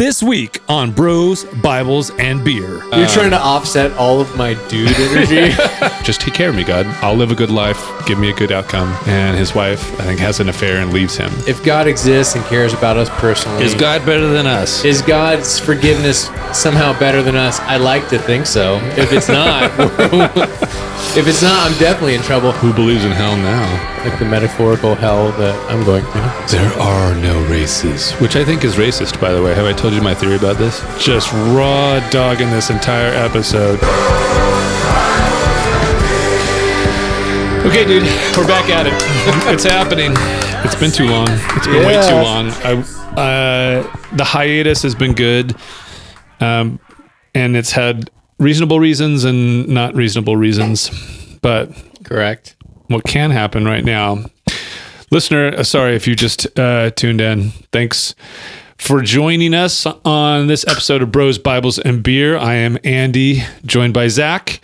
This week on Bros, Bibles, and Beer. You're trying to offset all of my dude energy. Just take care of me, God. I'll live a good life. Give me a good outcome. And his wife, I think, has an affair and leaves him. If God exists and cares about us personally, Is God better than us? is God's forgiveness somehow better than us? I like to think so. If it's not, I'm definitely in trouble. Who believes in hell now? Like the metaphorical hell that I'm going through. There are no races. Which I think is racist, by the way. Have I told you my theory about this? Just raw dogging this entire episode. Okay, dude, we're back at it. It's happening. It's been too long. It's been way too long. The hiatus has been good, and it's had reasonable reasons and not reasonable reasons. But Correct. what can happen right now, listener, sorry if you just tuned in. Thanks for joining us on this episode of Bros, Bibles, and Beer. I am Andy, joined by Zach.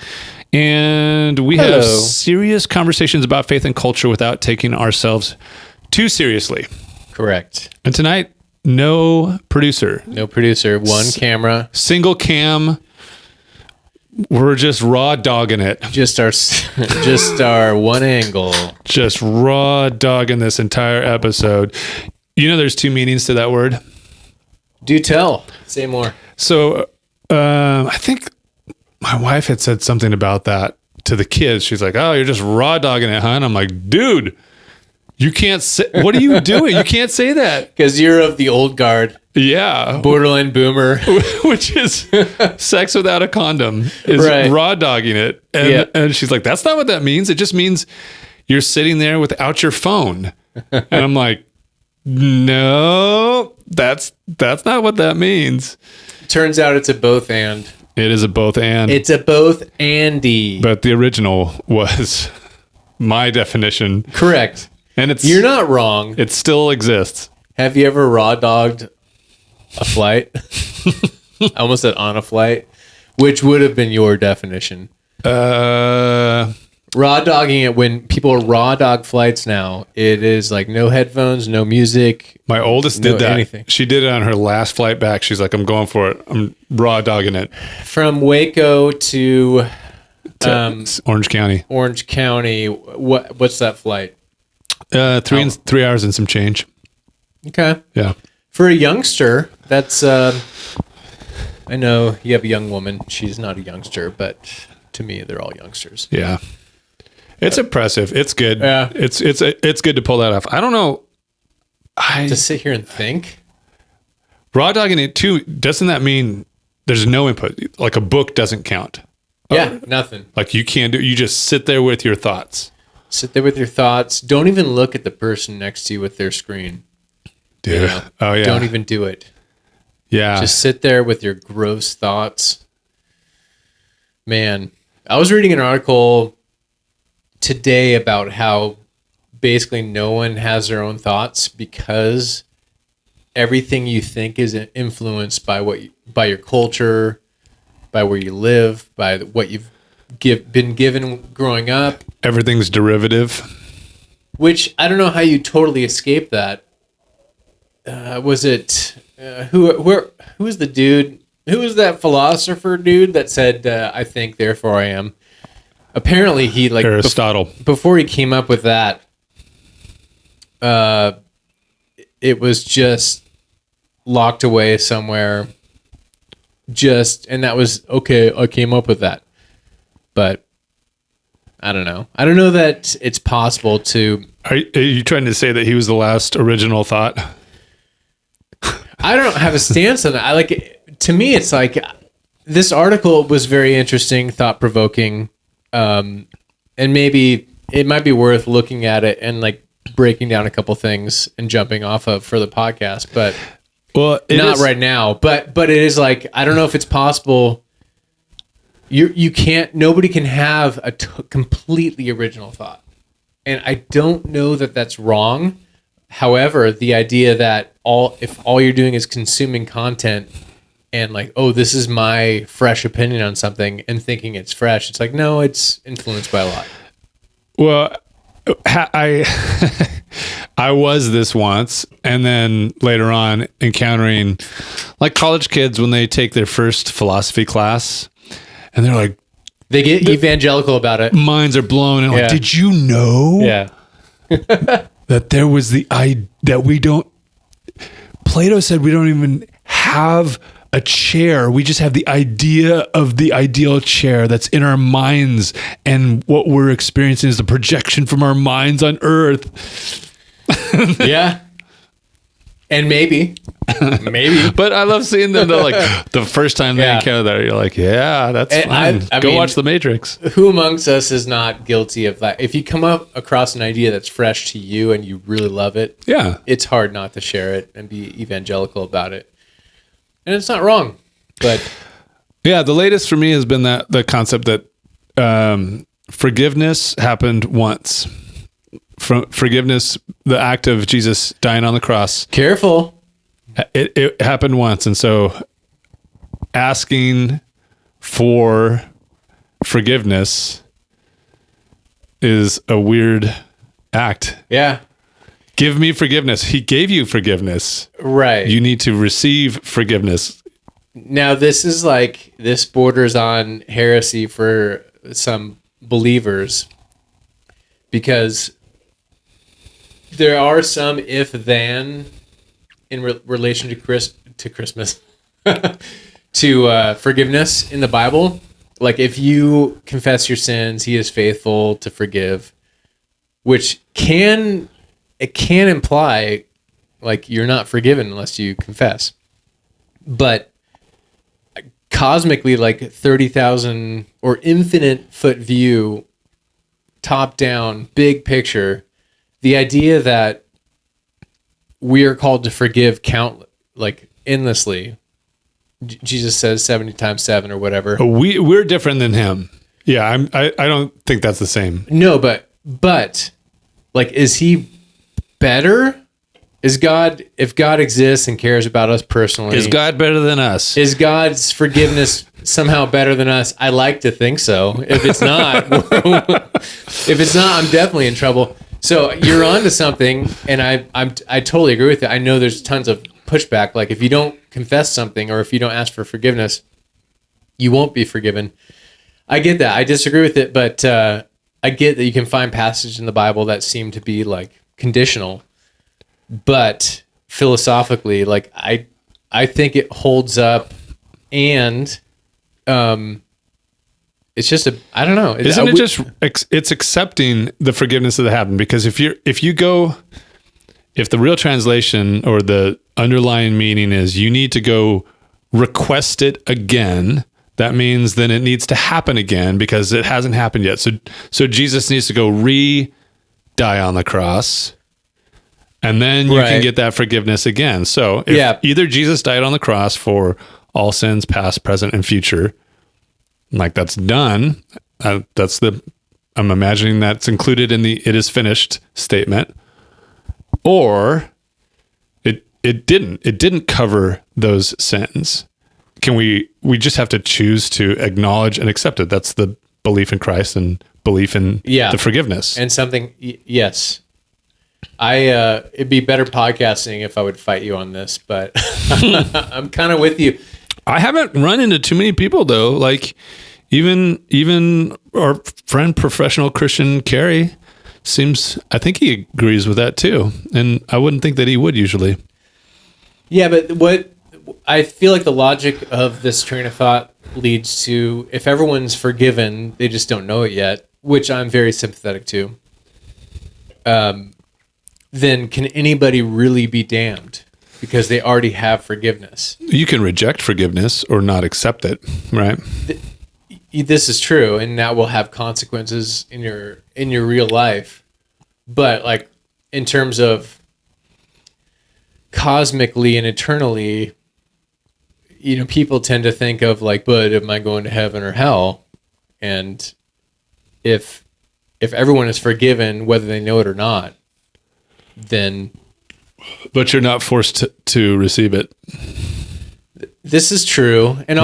And we have serious conversations about faith and culture without taking ourselves too seriously. Correct. And tonight, no producer. No producer. One camera. Single cam. We're just raw dogging it. Just our one angle. Just raw dogging this entire episode. You know, there's two meanings to that word. Do tell. Say more. So I think my wife had said something about that to the kids. She's like, "Oh, you're just raw dogging it, huh?" And I'm like, "Dude, you can't say. What are you doing? You can't say that." Because you're of the old guard. Yeah, Borderline boomer. which is sex without a condom is Right. raw dogging it. And she's like, "That's not what that means. It just means you're sitting there without your phone." And I'm like, "No, that's not what that means." Turns out it's a both and. It is a both and. It's a both Andy. But the original was my definition. Correct. And You're not wrong. It still exists. Have you ever raw dogged a flight? I almost said on a flight, which would have been your definition. Raw dogging it, when people raw dog flights now, it is like no headphones, no music. My oldest did that. Anything. She did it on her last flight back. She's like, "I'm going for it. I'm raw dogging it." From Waco to Orange County. Orange County. What's that flight? 3 hours and some change. Okay. Yeah. For a youngster, that's I know you have a young woman. She's not a youngster, but to me, they're all youngsters. Yeah. It's impressive. It's good. Yeah. It's good to pull that off. I don't know. To sit here and think. Raw dogging it too, doesn't that mean there's no input? Like a book doesn't count. Yeah, nothing. Like you can't do, you just sit there with your thoughts. Sit there with your thoughts. Don't even look at the person next to you with their screen. Dude. You know? Oh yeah. Don't even do it. Yeah. Just sit there with your gross thoughts. Man, I was reading an article today about how basically no one has their own thoughts because everything you think is influenced by by your culture, by where you live, by what you've been given growing up. Everything's derivative. Which I don't know how you totally escape that. Was it who was the dude? Who was that philosopher dude that said, "I think, therefore I am"? Apparently, he Aristotle. Before he came up with that, it was just locked away somewhere. And that was okay. I came up with that, but I don't know. I don't know that it's possible to. Are you trying to say that he was the last original thought? I don't have a stance on that. To me, it's like this article was very interesting, thought provoking. And maybe it might be worth looking at it and like breaking down a couple things and jumping off of for the podcast, but not right now. But it is like, I don't know if it's possible. You can't, nobody can have a completely original thought. And I don't know that that's wrong. However, the idea that if all you're doing is consuming content and like, oh, this is my fresh opinion on something and thinking it's fresh. It's like, no, it's influenced by a lot. Well, I I was this once, and then later on encountering like college kids when they take their first philosophy class, and they're like, they get evangelical about it. Minds are blown, and Yeah. like, did you know Yeah. that there was that we don't? Plato said we don't even have a chair. We just have the idea of the ideal chair that's in our minds, and what we're experiencing is the projection from our minds on earth. Yeah. And maybe. But I love seeing them though, like the first time they Yeah. encounter that, you're like, yeah, that's And fine. I Go mean, watch The Matrix. Who amongst us is not guilty of that? If you come up across an idea that's fresh to you and you really love it, Yeah. it's hard not to share it and be evangelical about it. And it's not wrong. But Yeah, the latest for me has been that the concept that forgiveness happened once. Forgiveness, the act of Jesus dying on the cross, careful. it happened once. And so asking for forgiveness is a weird act. Yeah. Give me forgiveness. He gave you forgiveness. Right. You need to receive forgiveness. Now, this borders on heresy for some believers, because there are some if-then in relation to Christmas, to forgiveness in the Bible. Like, if you confess your sins, he is faithful to forgive, which can imply like you're not forgiven unless you confess. But cosmically, like 30,000 or infinite foot view, top down, big picture, the idea that we are called to forgive endlessly. Jesus says 70 times 7 or whatever. We're different than him. Yeah, I don't think that's the same. No, but like, is he better? Is God, if God exists and cares about us personally, Is God better than us? is God's forgiveness somehow better than us? I like to think so. If it's not, I'm definitely in trouble. So you're onto something, and I totally agree with it. I know there's tons of pushback. Like, if you don't confess something, or if you don't ask for forgiveness, you won't be forgiven. I get that. I disagree with it, but I get that you can find passages in the Bible that seem to be like conditional. But philosophically, like, I think it holds up, and it's just I don't know. Isn't it just it's accepting the forgiveness that happened? Because if the real translation or the underlying meaning is you need to go request it again, that means then it needs to happen again because it hasn't happened yet. So Jesus needs to go die on the cross, and then you can get that forgiveness again. So if either Jesus died on the cross for all sins, past, present, and future, like that's done. I'm imagining that's included in the "it is finished" statement, or it didn't cover those sins. We just have to choose to acknowledge and accept it. That's the belief in Christ and belief in the forgiveness. And something, yes. It'd be better podcasting if I would fight you on this, but I'm kind of with you. I haven't run into too many people though. Like even our friend, professional Christian Carey, I think he agrees with that too. And I wouldn't think that he would usually. Yeah, but what I feel like the logic of this train of thought leads to, if everyone's forgiven, they just don't know it yet, which I'm very sympathetic to. Then can anybody really be damned because they already have forgiveness? You can reject forgiveness or not accept it, right? This is true, and that will have consequences in your real life. But like, in terms of cosmically and eternally, people tend to think of like, but am I going to heaven or hell? And if everyone is forgiven, whether they know it or not, then... But you're not forced to receive it. This is true. And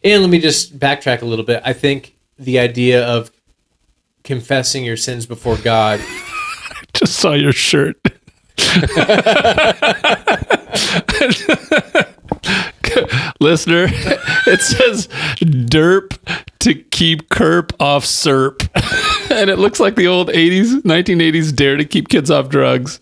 and let me just backtrack a little bit. I think the idea of confessing your sins before God just saw your shirt. Listener, it says derp to keep kerp off serp. And it looks like the old 1980s dare to keep kids off drugs.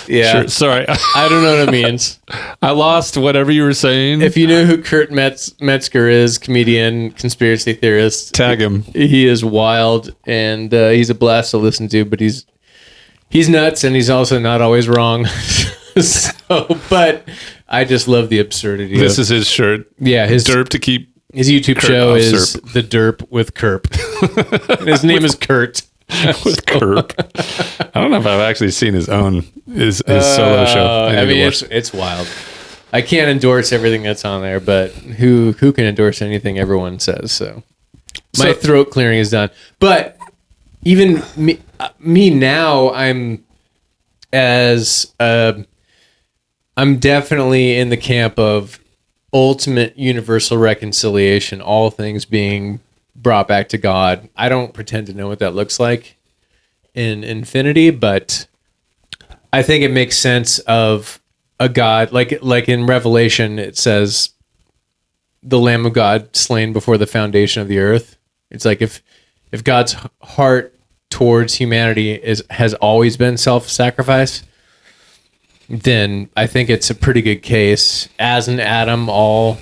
Yeah. Sure, sorry. I don't know what it means. I lost whatever you were saying. If you know who Kurt Metzger is, comedian, conspiracy theorist, tag him. He is wild, and he's a blast to listen to, but he's nuts, and he's also not always wrong. But I just love the absurdity. This is his shirt. Yeah, his derp to keep his YouTube Kurt show off is Serp. The Derp with Kerp. His name is Kurt. With Kerp. I don't know if I've actually seen his solo show. I mean, it's wild. I can't endorse everything that's on there, but who can endorse anything everyone says? So my throat clearing is done. But even me now, I'm definitely in the camp of ultimate universal reconciliation, all things being brought back to God. I don't pretend to know what that looks like in infinity, but I think it makes sense of a God, like in Revelation, it says the Lamb of God slain before the foundation of the earth. It's like if God's heart towards humanity has always been self-sacrifice, then I think it's a pretty good case. As in Adam, all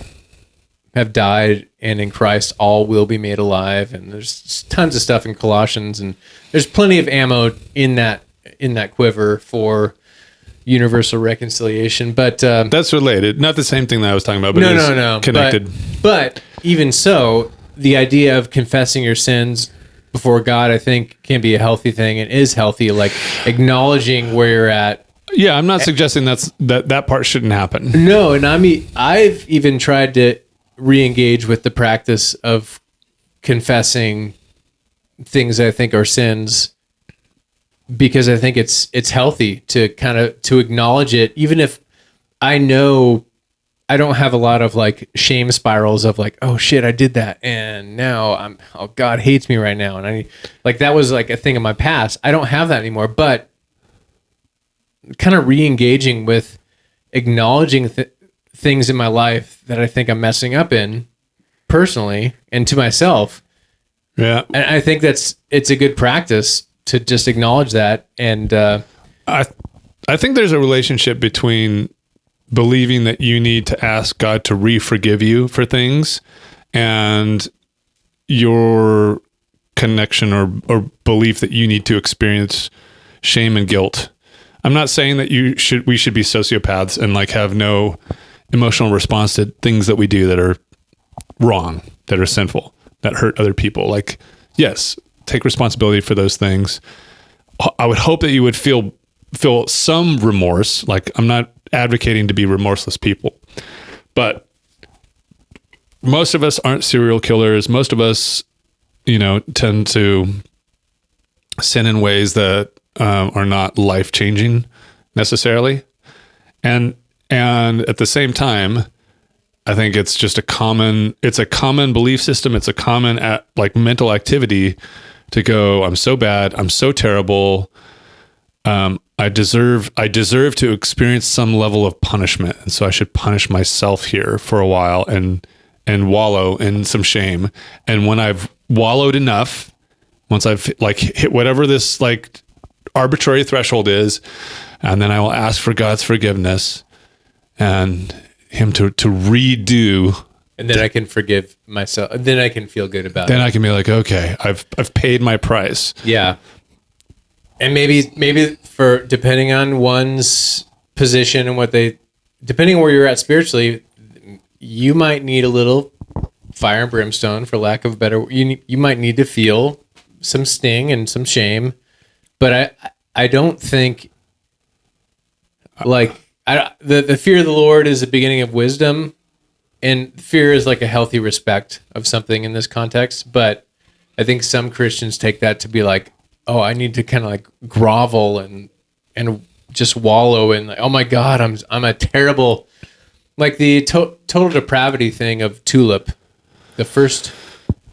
have died, and in Christ, all will be made alive. And there's tons of stuff in Colossians, and there's plenty of ammo in that quiver for universal reconciliation. But that's related, not the same thing that I was talking about. But no, connected. But even so, the idea of confessing your sins before God, I think, can be a healthy thing and is healthy. Like acknowledging where you're at. Yeah, I'm not suggesting that part shouldn't happen. No, and I've even tried to re-engage with the practice of confessing things I think are sins, because I think it's healthy to kind of to acknowledge it, even if I know I don't have a lot of like shame spirals of like, oh shit, I did that, and now God hates me right now, and I like that was like a thing in my past. I don't have that anymore, but kind of re-engaging with acknowledging things in my life that I think I'm messing up in personally and to myself. Yeah. And I think it's a good practice to just acknowledge that. And I think there's a relationship between believing that you need to ask God to re-forgive you for things and your connection or belief that you need to experience shame and guilt. I'm not saying that we should be sociopaths and like have no emotional response to things that we do that are wrong, that are sinful, that hurt other people. Like, yes, take responsibility for those things. I would hope that you would feel some remorse. Like, I'm not advocating to be remorseless people, but most of us aren't serial killers. Most of us, tend to sin in ways that are not life-changing necessarily. And at the same time, I think it's just a common belief system. It's a common mental activity to go, I'm so bad. I'm so terrible. I deserve to experience some level of punishment. And so I should punish myself here for a while and wallow in some shame. And when I've wallowed enough, once I've like hit whatever this like arbitrary threshold is, and then I will ask for God's forgiveness and him to redo, and then I can forgive myself. Then I can feel good about it. Then I can be like, okay, I've paid my price. Yeah. And maybe for depending on one's position and depending on where you're at spiritually, you might need a little fire and brimstone, for lack of a better. You might need to feel some sting and some shame, but I don't think like. The fear of the Lord is the beginning of wisdom, and fear is like a healthy respect of something in this context. But I think some Christians take that to be like, oh, I need to kind of like grovel and just wallow in like, oh my God, I'm a terrible, like the total depravity thing of Tulip. The first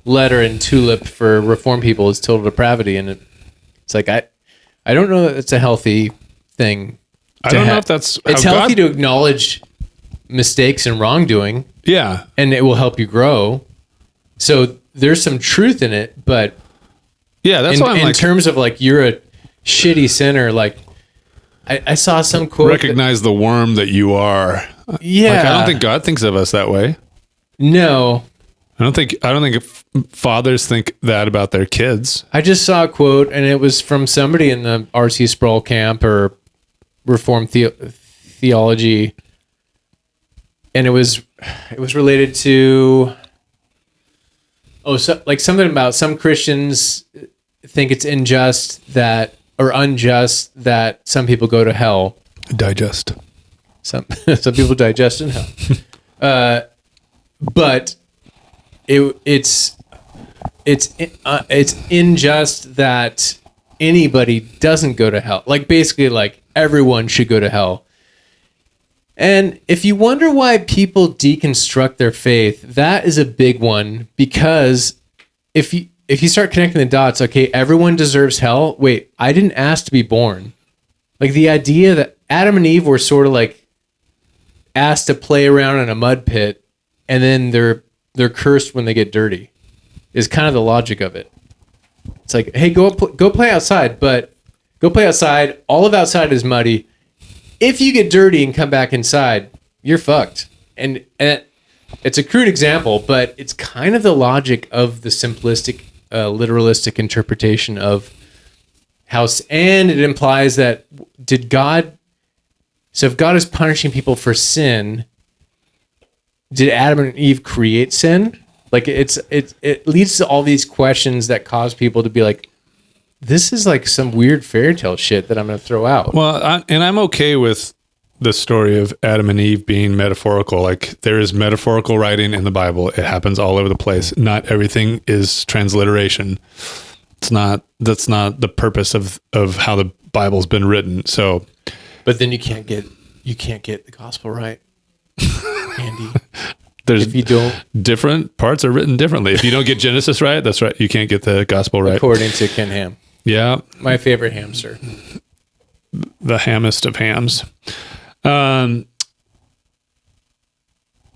letter in Tulip for Reformed people is total depravity, and it's like I don't know that it's a healthy thing. I don't know if that's how it's healthy to acknowledge mistakes and wrongdoing. Yeah. And it will help you grow. So there's some truth in it, but yeah, that's why I'm in terms of like, you're a shitty sinner. Like I saw some quote. Recognize the worm that you are. Yeah. Like, I don't think God thinks of us that way. No. I don't think fathers think that about their kids. I just saw a quote, and it was from somebody in the R.C. Sproul camp or Reformed theology, and it was related to like something about some Christians think it's unjust that some people go to hell. Digest. Some people digest in hell, but it's unjust that anybody doesn't go to hell. Like basically, like everyone should go to hell. And if you wonder why people deconstruct their faith, that is a big one, because if you start connecting the dots, okay, everyone deserves hell. Wait, I didn't ask to be born. Like the idea that Adam and Eve were sort of like asked to play around in a mud pit, and then they're cursed when they get dirty, is kind of the logic of it. It's like, hey, go play outside, but go play outside. All of outside is muddy. If you get dirty and come back inside, you're fucked. And it's a crude example, but it's kind of the logic of the simplistic, literalistic interpretation of house. And it implies that so if God is punishing people for sin, did Adam and Eve create sin? Like it leads to all these questions that cause people to be like, this is like some weird fairy tale shit that I'm going to throw out. Well, I'm okay with the story of Adam and Eve being metaphorical. Like there is metaphorical writing in the Bible. It happens all over the place. Not everything is transliteration. That's not the purpose of how the Bible's been written. So, but then you can't get the gospel right, Andy. If you don't, different parts are written differently. If you don't get Genesis right, that's right. You can't get the gospel right. According to Ken Ham. Yeah. My favorite hamster. The hammest of hams. There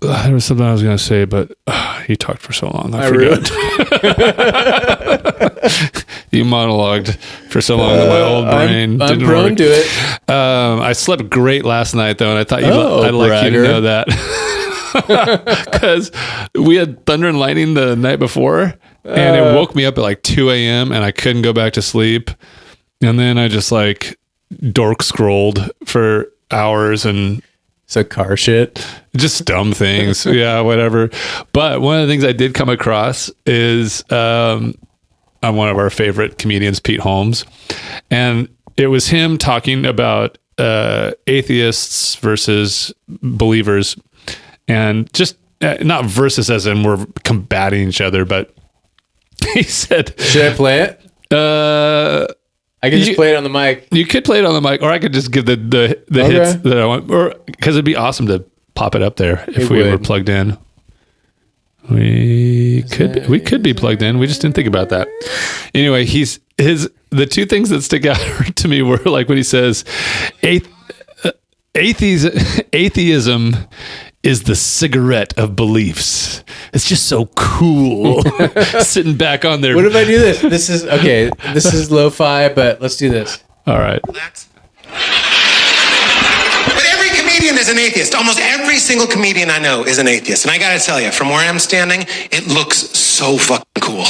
was something I was going to say, but you talked for so long. I forgot. You monologued for so long that my old brain didn't prone work. to it. I slept great last night, though, and I thought I'd like you to know that. Because we had thunder and lightning the night before, and it woke me up at like 2 a.m. and I couldn't go back to sleep. And then I just like dork scrolled for hours and so car shit, just dumb things. Yeah, whatever. But one of the things I did come across is I'm one of our favorite comedians, Pete Holmes, and it was him talking about atheists versus believers. And just not versus as in we're combating each other, but he said, should I play it? I could just play it on the mic. You could play it on the mic, or I could just give the hits that I want, or because it'd be awesome to pop it up there if we were plugged in. We could be plugged in. We just didn't think about that. Anyway, the two things that stick out to me were like when he says, atheism is the cigarette of beliefs. It's just so cool sitting back on there. What if I do this? This is lo-fi, but let's do this. All right. But every comedian is an atheist. Almost every single comedian I know is an atheist. And I gotta tell you, from where I'm standing, it looks so fucking cool.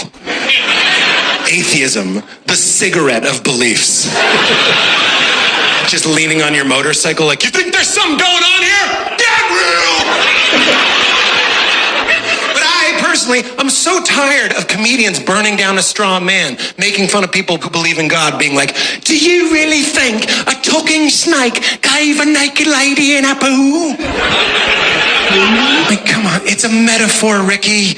Atheism, the cigarette of beliefs. Just leaning on your motorcycle like, you think there's something going on here? Get real! But I personally, I'm so tired of comedians burning down a straw man, making fun of people who believe in God, being like, do you really think a talking snake gave a naked lady in a poo? Like, come on, it's a metaphor, Ricky.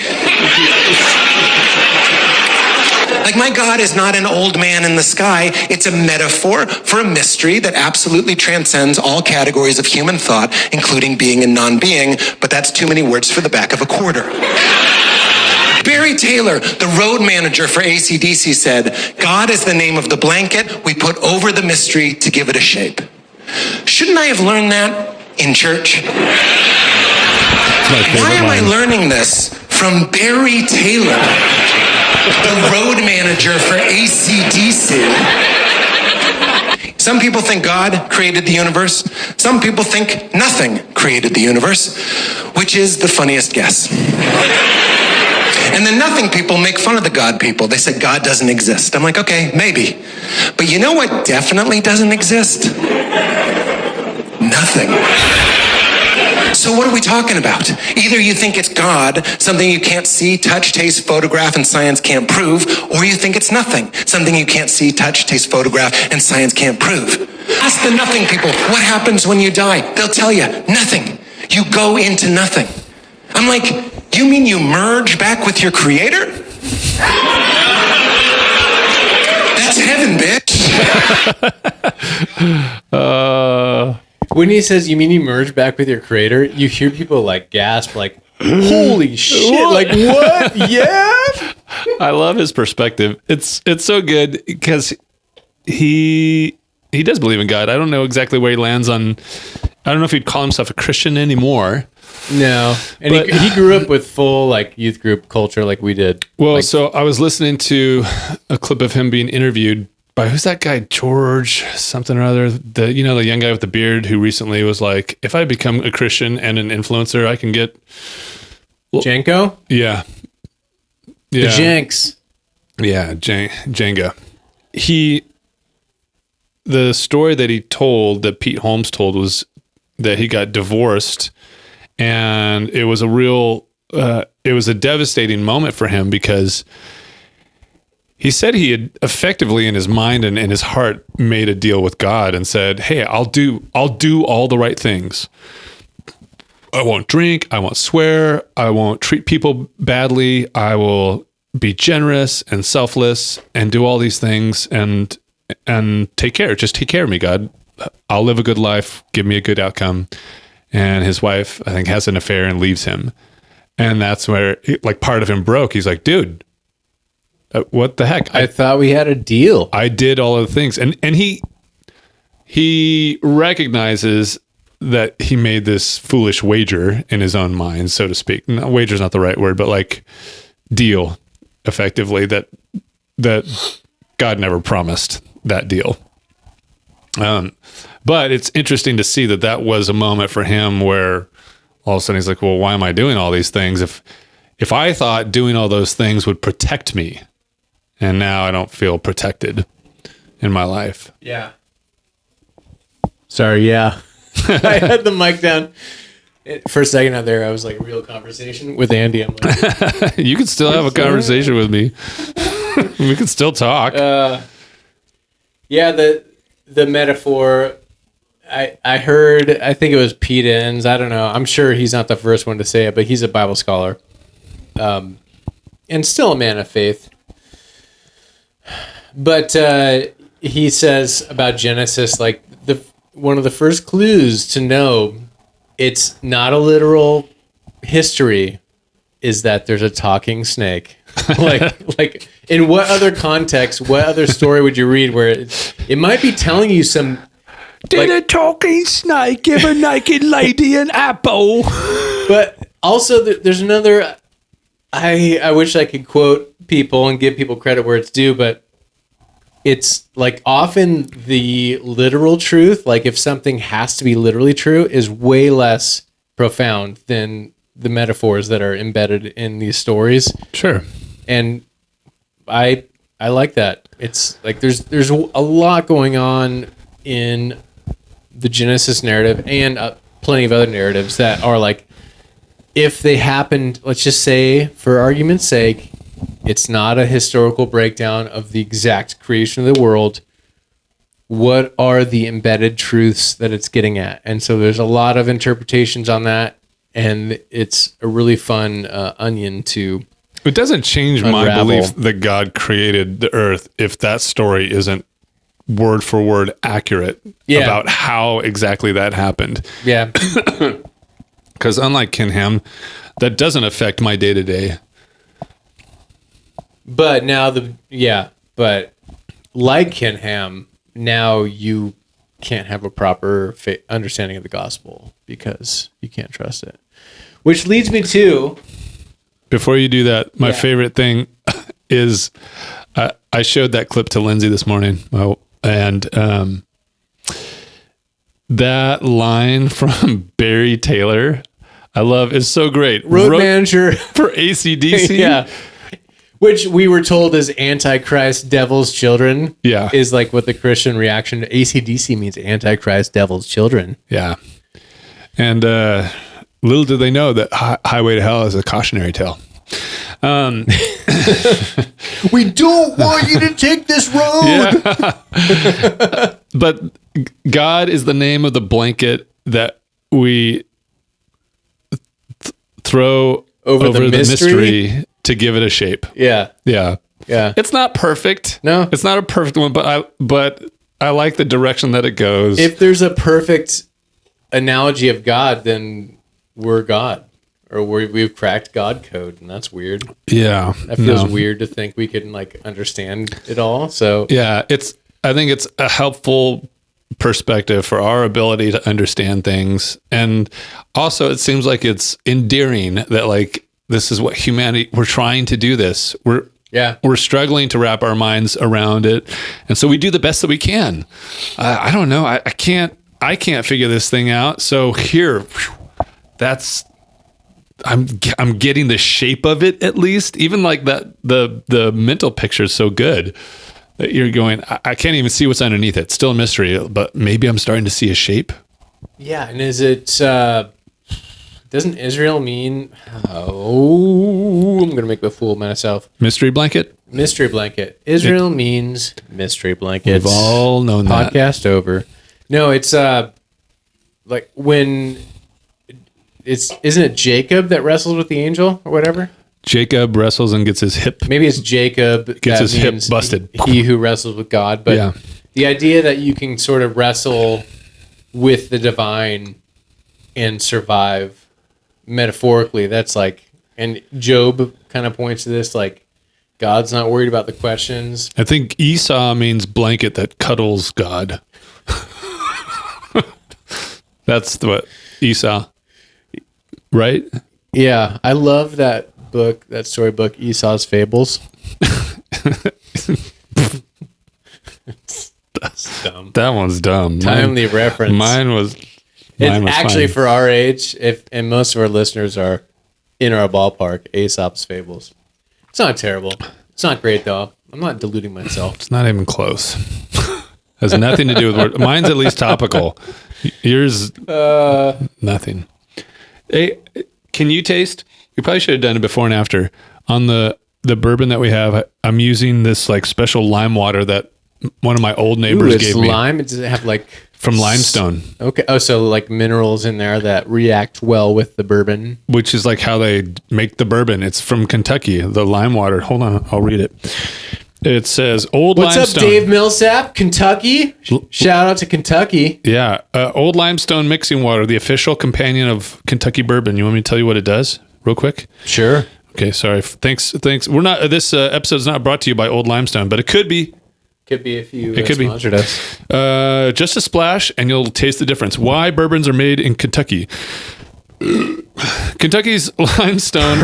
Like, my God is not an old man in the sky. It's a metaphor for a mystery that absolutely transcends all categories of human thought, including being and non-being, but that's too many words for the back of a quarter. Barry Taylor, the road manager for AC/DC, said, God is the name of the blanket we put over the mystery to give it a shape. Shouldn't I have learned that in church? Why am I learning this from Barry Taylor, the road manager for AC/DC? Some people think God created the universe. Some people think nothing created the universe, which is the funniest guess. And the nothing people make fun of the God people. They say God doesn't exist. I'm like, okay, maybe. But you know what definitely doesn't exist? Nothing. So what are we talking about? Either you think it's God, something you can't see, touch, taste, photograph, and science can't prove, or you think it's nothing, something you can't see, touch, taste, photograph, and science can't prove. Ask the nothing people, what happens when you die? They'll tell you, nothing. You go into nothing. I'm like, you mean you merge back with your creator? That's heaven, bitch. When he says, you mean you merge back with your creator, you hear people like gasp, like, holy shit, like what? Yeah. I love his perspective. It's so good because he does believe in God. I don't know exactly where he lands on. I don't know if he'd call himself a Christian anymore. No, and he grew up with full like youth group culture, like we did. Well, like, so I was listening to a clip of him being interviewed by who's that guy, George something or other, the young guy with the beard who recently was like, if I become a Christian and an influencer, I can get Janko. Yeah. The Janks. Yeah, Jenga. The story that he told, that Pete Holmes told, was that he got divorced, and it was a devastating moment for him because he said he had effectively in his mind and in his heart made a deal with God and said, hey, I'll do all the right things. I won't drink. I won't swear. I won't treat people badly. I will be generous and selfless and do all these things and take care. Just take care of me, God. I'll live a good life. Give me a good outcome. And his wife, I think, has an affair and leaves him. And that's where part of him broke. He's like, dude, what the heck? I thought we had a deal. I did all of the things. And he recognizes that he made this foolish wager in his own mind, so to speak. No, wager's not the right word, but like deal, effectively, that God never promised that deal. But it's interesting to see that was a moment for him where all of a sudden he's like, well, why am I doing all these things? If I thought doing all those things would protect me, and now I don't feel protected in my life. Yeah. Sorry, yeah. I had the mic down. For a second out there, I was like, real conversation with Andy. I'm like, you can still have a conversation with me. We can still talk. Yeah, the metaphor, I heard, I think it was Pete Enns. I don't know. I'm sure he's not the first one to say it, but he's a Bible scholar. And still a man of faith. But he says about Genesis, like one of the first clues to know it's not a literal history is that there's a talking snake. like in what other context, what other story would you read where it might be telling you some... Did a talking snake give a naked lady an apple? But also there's another... I wish I could quote people and give people credit where it's due, but it's like often the literal truth, like if something has to be literally true, is way less profound than the metaphors that are embedded in these stories. Sure. And I like that. It's like there's a lot going on in the Genesis narrative and plenty of other narratives that are like, if they happened, let's just say for argument's sake, it's not a historical breakdown of the exact creation of the world. What are the embedded truths that it's getting at? And so there's a lot of interpretations on that, and it's a really fun onion to It doesn't change my unravel. belief that God created the earth if that story isn't word for word accurate about how exactly that happened. Yeah. Because unlike Kinham, that doesn't affect my day-to-day But now but like Ken Ham, now you can't have a proper understanding of the gospel because you can't trust it. Which leads me to... Before you do that, my favorite thing is I showed that clip to Lindsay this morning, and that line from Barry Taylor, I love, is so great. Road manager for AC/DC. Yeah. Which we were told is Antichrist, devil's children. Yeah. Is like what the Christian reaction to AC/DC means, Antichrist, devil's children. Yeah. And little do they know that Highway to Hell is a cautionary tale. We don't want you to take this road. Yeah. But God is the name of the blanket that we throw over the mystery to give it a shape. Yeah. Yeah. Yeah. It's not perfect. No. It's not a perfect one, but I like the direction that it goes. If there's a perfect analogy of God, then we're God. Or we've cracked God code, and that's weird. Yeah. That feels weird to think we can like understand it all. So yeah, I think it's a helpful perspective for our ability to understand things. And also it seems like it's endearing that like this is what humanity, we're trying to do this. We're struggling to wrap our minds around it. And so we do the best that we can. I don't know. I can't figure this thing out. So here, I'm getting the shape of it at least. Even like that, the mental picture is so good that you're going, I can't even see what's underneath it. It's still a mystery, but maybe I'm starting to see a shape. Yeah. And is it, doesn't Israel mean, I'm going to make a fool of myself. Mystery blanket? Mystery blanket. Israel means mystery blanket. We've all known that. Podcast over. No, it's like when isn't it Jacob that wrestles with the angel or whatever? Jacob wrestles and gets his hip. Maybe it's Jacob gets his hip busted. He who wrestles with God. But the idea that you can sort of wrestle with the divine and survive metaphorically, that's like, and Job kind of points to this, like God's not worried about the questions. I think Esau means blanket that cuddles God. That's what Esau, right? Yeah, I love that book, that storybook, Esau's Fables. That's dumb. That one's dumb. Timely reference. Mine was actually fine. For our age, and most of our listeners are in our ballpark, Aesop's Fables. It's not terrible. It's not great though. I'm not deluding myself. It's not even close. Has nothing to do with word. Mine's at least topical. Yours, nothing. Hey, can you taste? You probably should have done it before and after. On the bourbon that we have, I'm using this like special lime water that one of my old neighbors gave me. Lime? Does it have like from limestone? Okay. Oh, so like minerals in there that react well with the bourbon, which is like how they make the bourbon. It's from Kentucky. The lime water. Hold on, I'll read it. It says old What's limestone. What's up, Dave Millsap? Kentucky? Shout out to Kentucky. Yeah. Old limestone mixing water, the official companion of Kentucky bourbon. You want me to tell you what it does real quick? Sure. Okay. Sorry. Thanks. We're not, this episode's not brought to you by Old Limestone, but it could be. Could be if you sponsored us. Just a splash and you'll taste the difference. Why bourbons are made in Kentucky. Kentucky's limestone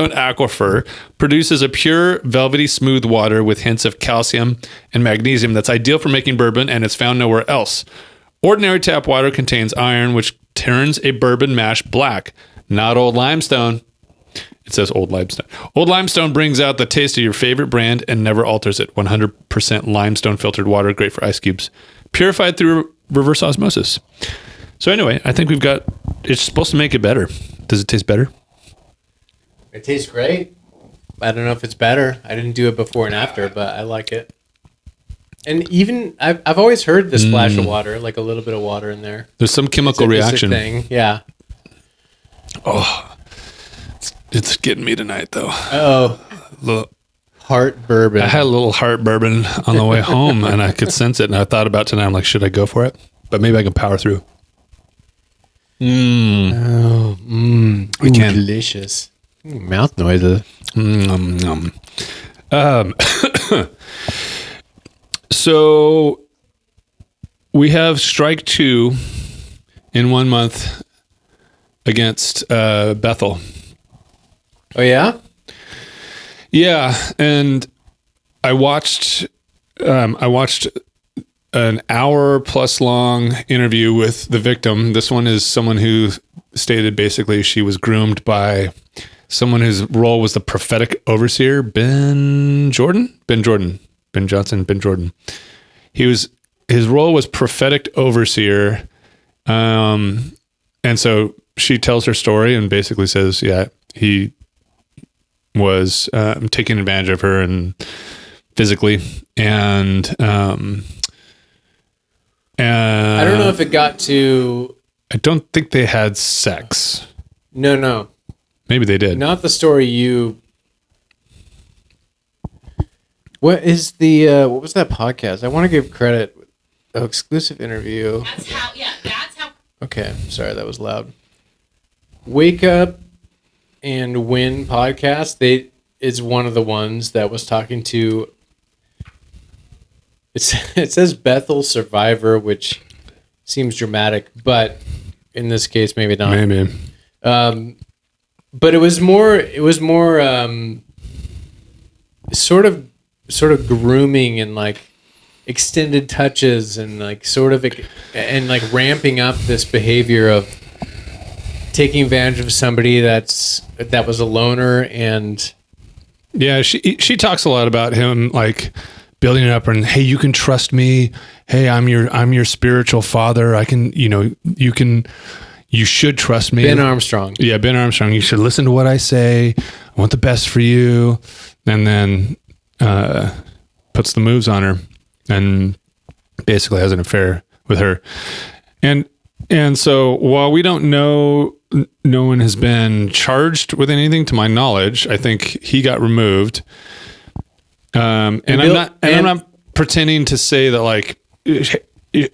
aquifer produces a pure, velvety, smooth water with hints of calcium and magnesium that's ideal for making bourbon, and it's found nowhere else. Ordinary tap water contains iron, which turns a bourbon mash black. Not Old Limestone. It says Old Limestone. Old Limestone brings out the taste of your favorite brand and never alters it. 100% limestone filtered water, great for ice cubes. Purified through reverse osmosis. So anyway, I think it's supposed to make it better. Does it taste better? It tastes great. I don't know if it's better. I didn't do it before and after, but I like it. And even, I've always heard the splash of water, like a little bit of water in there. There's some chemical reaction. Thing. Yeah. Oh, it's getting me tonight, though. Heart bourbon. I had a little heart bourbon on the way home, and I could sense it. And I thought about tonight. I'm like, should I go for it? But maybe I can power through. Delicious. Mouth noises. So we have strike 2 in 1 month against Bethel. Oh yeah. Yeah, and I watched an hour plus long interview with the victim. This one is someone who stated basically she was groomed by someone whose role was the prophetic overseer, Ben Johnson. His role was prophetic overseer. And so she tells her story and basically says, yeah, he was taking advantage of her and physically. And I don't know if it got to. I don't think they had sex. No. Maybe they did. Not the story you. What is the what was that podcast? I want to give credit. Oh, exclusive interview. That's how. Okay, sorry, that was loud. Wake Up and Win podcast. Is one of the ones that was talking to. It says Bethel survivor, which seems dramatic, but in this case, maybe not. Maybe. But it was more sort of grooming and like extended touches and like sort of and like ramping up this behavior of taking advantage of somebody that was a loner. And Yeah, she talks a lot about him like building it up and, hey, you can trust me. Hey, I'm your spiritual father. I can, you should trust me. Ben Armstrong. Yeah, Ben Armstrong. You should listen to what I say. I want the best for you. And then puts the moves on her and basically has an affair with her. And so while we don't know, no one has been charged with anything to my knowledge. I think he got removed. I'm not pretending to say that like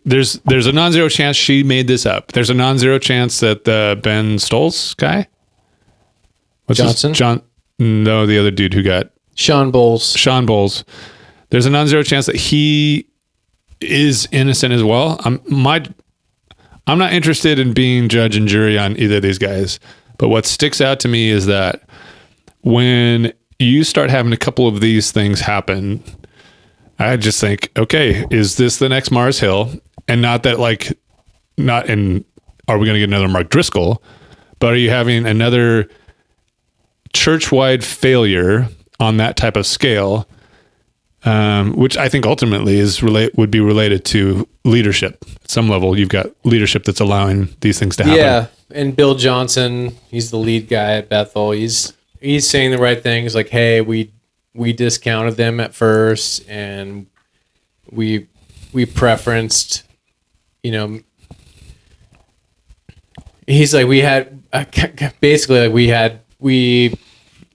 there's a non-zero chance she made this up. There's a non-zero chance that the Ben Stolz guy, no, the other dude who got Sean Bowles. There's a non-zero chance that he is innocent as well. I'm not interested in being judge and jury on either of these guys, but what sticks out to me is that when you start having a couple of these things happen, I just think, okay, is this the next Mars Hill? And not that are we going to get another Mark Driscoll, but are you having another church-wide failure on that type of scale, which I think ultimately would be related to leadership. At some level, you've got leadership that's allowing these things to happen. Yeah, and Bill Johnson, he's the lead guy at Bethel. He's saying the right things, like, hey, we discounted them at first, and we preferenced, he's like, we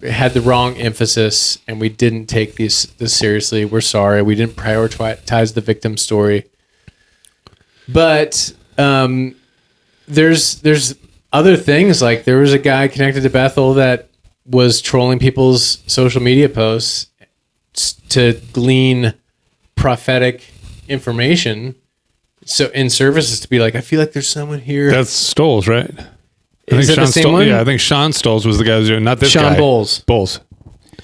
had the wrong emphasis, and we didn't take this seriously. We're sorry. We didn't prioritize the victim story. But there's other things, like there was a guy connected to Bethel that was trolling people's social media posts to glean prophetic information. So in services to be like, I feel like there's someone here. That's Stolz, right? Is that the same one? Yeah, I think Sean Stolz was the guy who was doing, not this guy. Sean Bowles.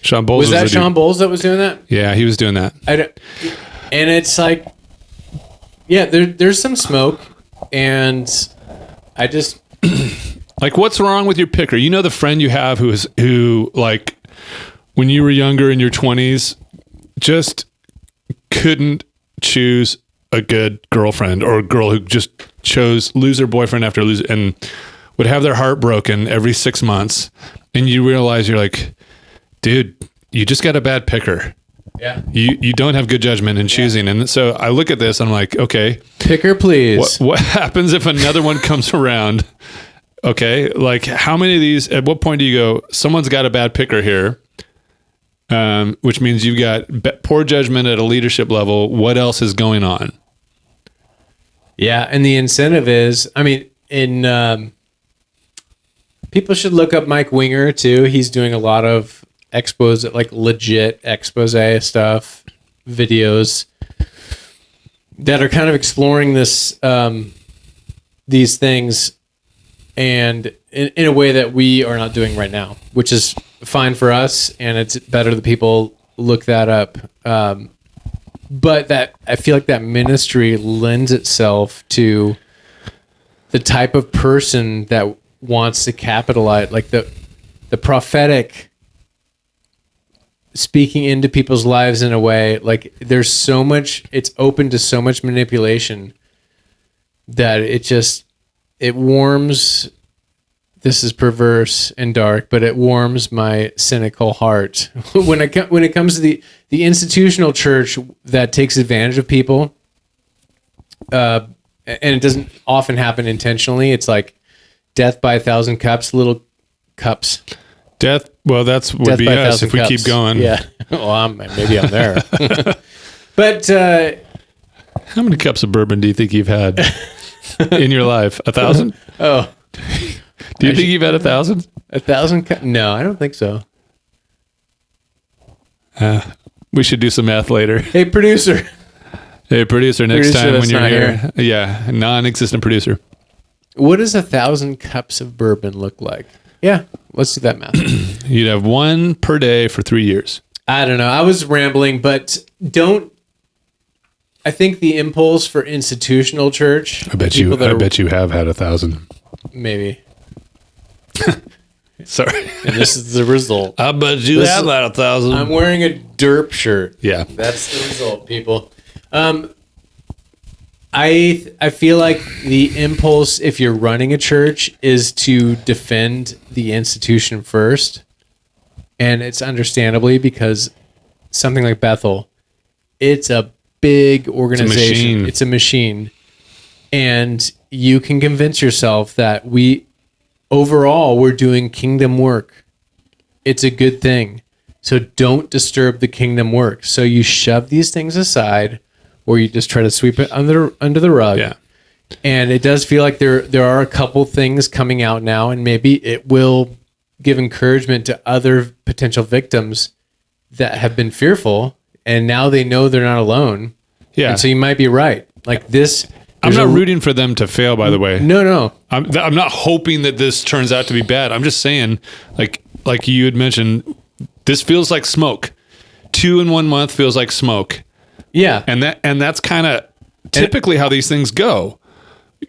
Sean Bowles was that Sean Bowles that was doing that? Yeah, he was doing that. And it's like, yeah, there's some smoke, and I just like, what's wrong with your picker? You know, the friend you have who like when you were younger in your 20s just couldn't choose a good girlfriend, or a girl who just chose loser boyfriend after loser and would have their heart broken every 6 months, and you realize you're like, dude, you just got a bad picker. Yeah. You don't have good judgment in choosing. And so I look at this, I'm like, okay, picker, please. What happens if another one comes around? Okay, like how many of these, at what point do you go, someone's got a bad picker here, which means you've got poor judgment at a leadership level. What else is going on? Yeah, and the incentive is, I mean, in People should look up Mike Winger too. He's doing a lot of expose, like legit expose stuff, videos that are kind of exploring this, these things, and in a way that we are not doing right now, which is fine for us, and it's better that people look that up. But that I feel like that ministry lends itself to the type of person that wants to capitalize, like the prophetic speaking into people's lives in a way, like there's so much, it's open to so much manipulation that it warms, this is perverse and dark, but it warms my cynical heart when it comes to the institutional church that takes advantage of people, and it doesn't often happen intentionally. It's like death by 1,000 cups, little cups. Death. Well, that's would Death be by us 1,000 if we cups. keep going. Yeah. Well, maybe I'm there. But How many cups of bourbon do you think you've had in your life? 1,000? oh, Do you think you've had 1,000? 1,000 cups? No, I don't think so. We should do some math later. Hey, producer. Hey, producer, next Producer time when that's you're not here. Yeah, non-existent producer. What does 1,000 cups of bourbon look like? Yeah, let's do that math. You'd have one per day for 3 years. I don't know. I was rambling, but I think the impulse for institutional church. I bet you have had 1,000. Maybe. Sorry. And this is the result. I bet you have had 1,000. I'm wearing a derp shirt. Yeah. That's the result, people. I feel like the impulse, if you're running a church, is to defend the institution first. And it's understandably because something like Bethel, it's a big organization. It's a machine. And you can convince yourself that overall, we're doing kingdom work. It's a good thing. So don't disturb the kingdom work. So you shove these things aside, or you just try to sweep it under the rug. Yeah. And it does feel like there are a couple things coming out now, and maybe it will give encouragement to other potential victims that have been fearful, and now they know they're not alone. Yeah. And so you might be right. Like this. I'm not rooting for them to fail, by the way. No. I'm not hoping that this turns out to be bad. I'm just saying, like you had mentioned, this feels like smoke. 2 in 1 month feels like smoke. Yeah. And that's kind of typically how these things go.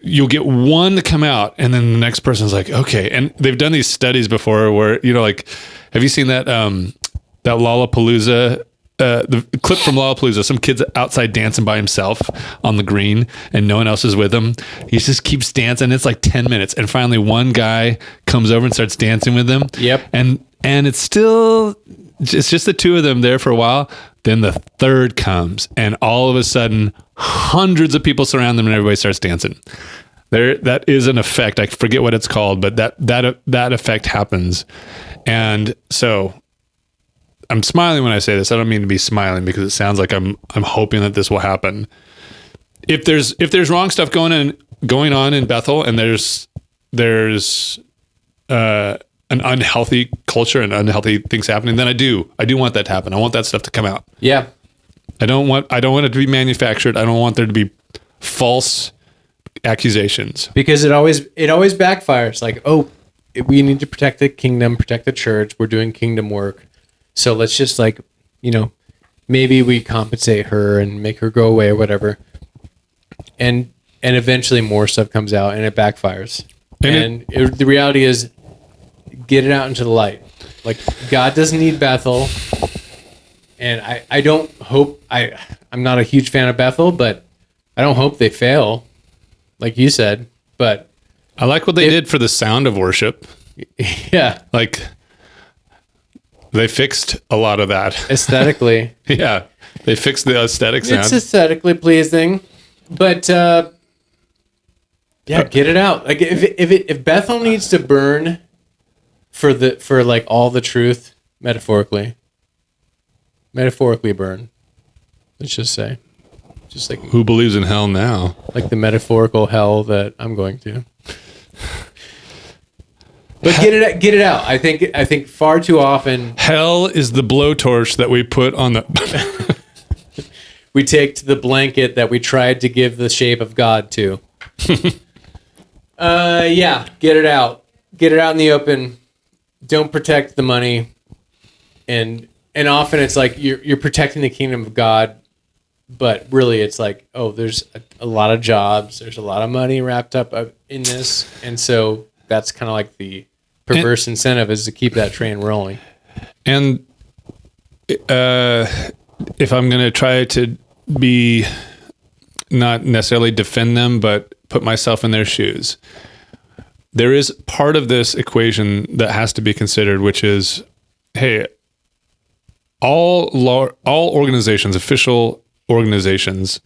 You'll get one to come out, and then the next person's like, okay. And they've done these studies before where, like, have you seen that that Lollapalooza, the clip from Lollapalooza? Some kid's outside dancing by himself on the green, and no one else is with him. He just keeps dancing. It's like 10 minutes, and finally one guy comes over and starts dancing with him. Yep. And it's just the two of them there for a while. Then the third comes, and all of a sudden, hundreds of people surround them, and everybody starts dancing. That is an effect. I forget what it's called, but that effect happens. And so, I'm smiling when I say this. I don't mean to be smiling because it sounds like I'm hoping that this will happen. If there's wrong stuff going on in Bethel, and there's an unhealthy culture and unhealthy things happening, then I do want that to happen. I want that stuff to come out. Yeah. I don't want it to be manufactured. I don't want there to be false accusations. Because it always backfires. Like, oh, we need to protect the kingdom, protect the church. We're doing kingdom work. So let's just maybe we compensate her and make her go away or whatever. And eventually more stuff comes out and it backfires. And the reality is, get it out into the light. Like, God doesn't need Bethel. And I don't hope, I'm not a huge fan of Bethel, but I don't hope they fail, like you said. But I like what they did for the sound of worship. Yeah. Like, they fixed a lot of that. Aesthetically. Yeah. They fixed the aesthetic sound. It's aesthetically pleasing. But, yeah, get it out. Like, if Bethel needs to burn for all the truth, metaphorically burn. Let's just say, just like, who believes in hell now? Like the metaphorical hell that I'm going to. But get it out. I think far too often Hell is the blowtorch that we put on the. we take to the blanket that we tried to give the shape of God to. Yeah, get it out. Get it out in the open. Don't protect the money. And often it's like you're protecting the kingdom of God, but really it's like, oh, there's a lot of jobs, there's a lot of money wrapped up in this, and so that's kind of like the perverse incentive is to keep that train rolling. And if I'm going to try to be not necessarily defend them, but put myself in their shoes, there is part of this equation that has to be considered, which is, hey, all organizations, official organizations,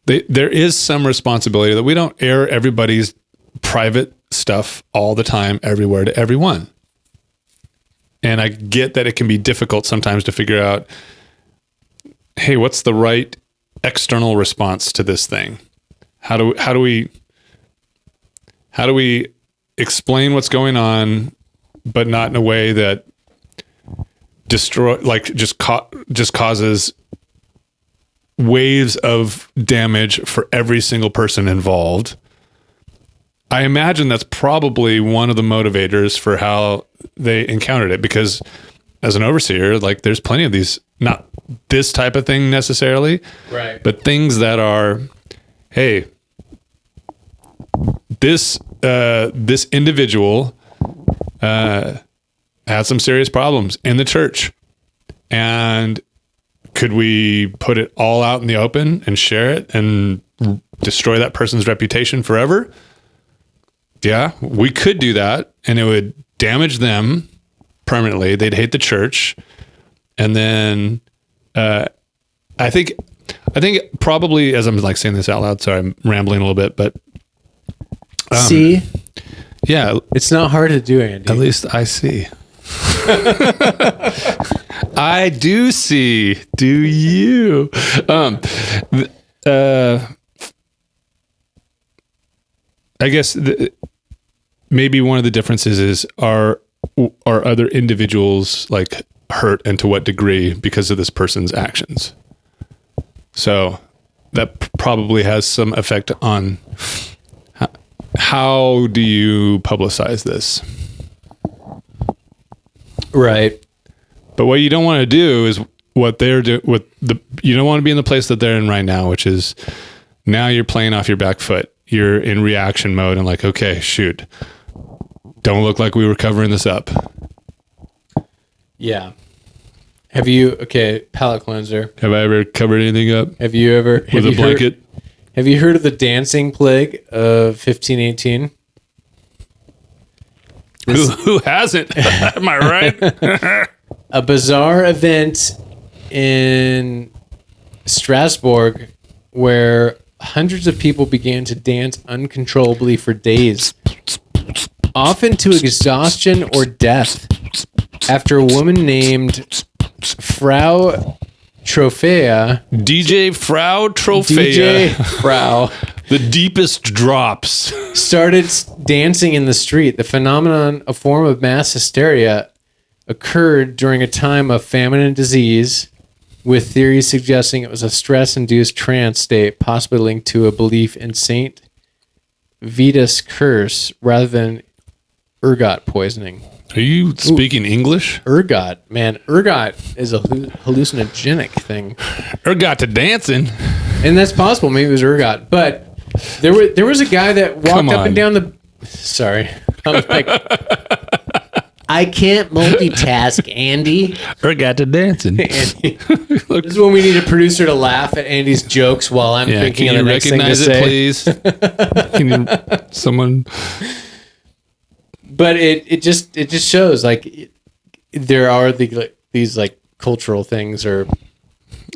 there is some responsibility that we don't air everybody's private stuff all the time, everywhere to everyone. And I get that it can be difficult sometimes to figure out, hey, what's the right external response to this thing? How do we explain what's going on, but not in a way that just causes waves of damage for every single person involved? I imagine that's probably one of the motivators for how they encountered it, because as an overseer, like, there's plenty of these, not this type of thing necessarily, Right. but things that are, hey, this individual had some serious problems in the church, and could we put it all out in the open and share it and destroy that person's reputation forever? Yeah, we could do that, and it would damage them permanently. They'd hate the church. And then I think probably, as I'm like saying this out loud, sorry, I'm rambling a little bit, but See? yeah, It's not hard to do, Andy. at least I see. I do see. Do you? I guess maybe one of the differences is are other individuals like hurt, and to what degree because of this person's actions. So that probably has some effect on how do you publicize this. Right. But what you don't want to do is what they're doing. You don't want to be in the place that they're in right now, which is now you're playing off your back foot. You're in reaction mode and like, okay, shoot, don't look like we were covering this up. Yeah. Have you, palate cleanser. Have I ever covered anything up Have you ever with a blanket? Have you heard of the dancing plague of 1518? Who hasn't? Am I right? A bizarre event in Strasbourg where hundreds of people began to dance uncontrollably for days, often to exhaustion or death, after a woman named Frau Trophea. DJ Frau DJ Trophea. Frau. The deepest drops. Started dancing in the street. The phenomenon, a form of mass hysteria, occurred during a time of famine and disease, with theories suggesting it was a stress-induced trance state, possibly linked to a belief in Saint Vitus' curse rather than ergot poisoning. Are you speaking English? Ergot, man, ergot is a hallucinogenic thing, Ergot to dancing. and that's possible. Maybe it was ergot, but there was a guy that walked up and down the. Sorry, I'm like, I can't multitask, Andy. Ergot to dancing. Andy. This is when we need a producer to laugh at Andy's jokes while I'm thinking of the next thing to say. Please? Can you, someone? But it just shows like there are these like cultural things, or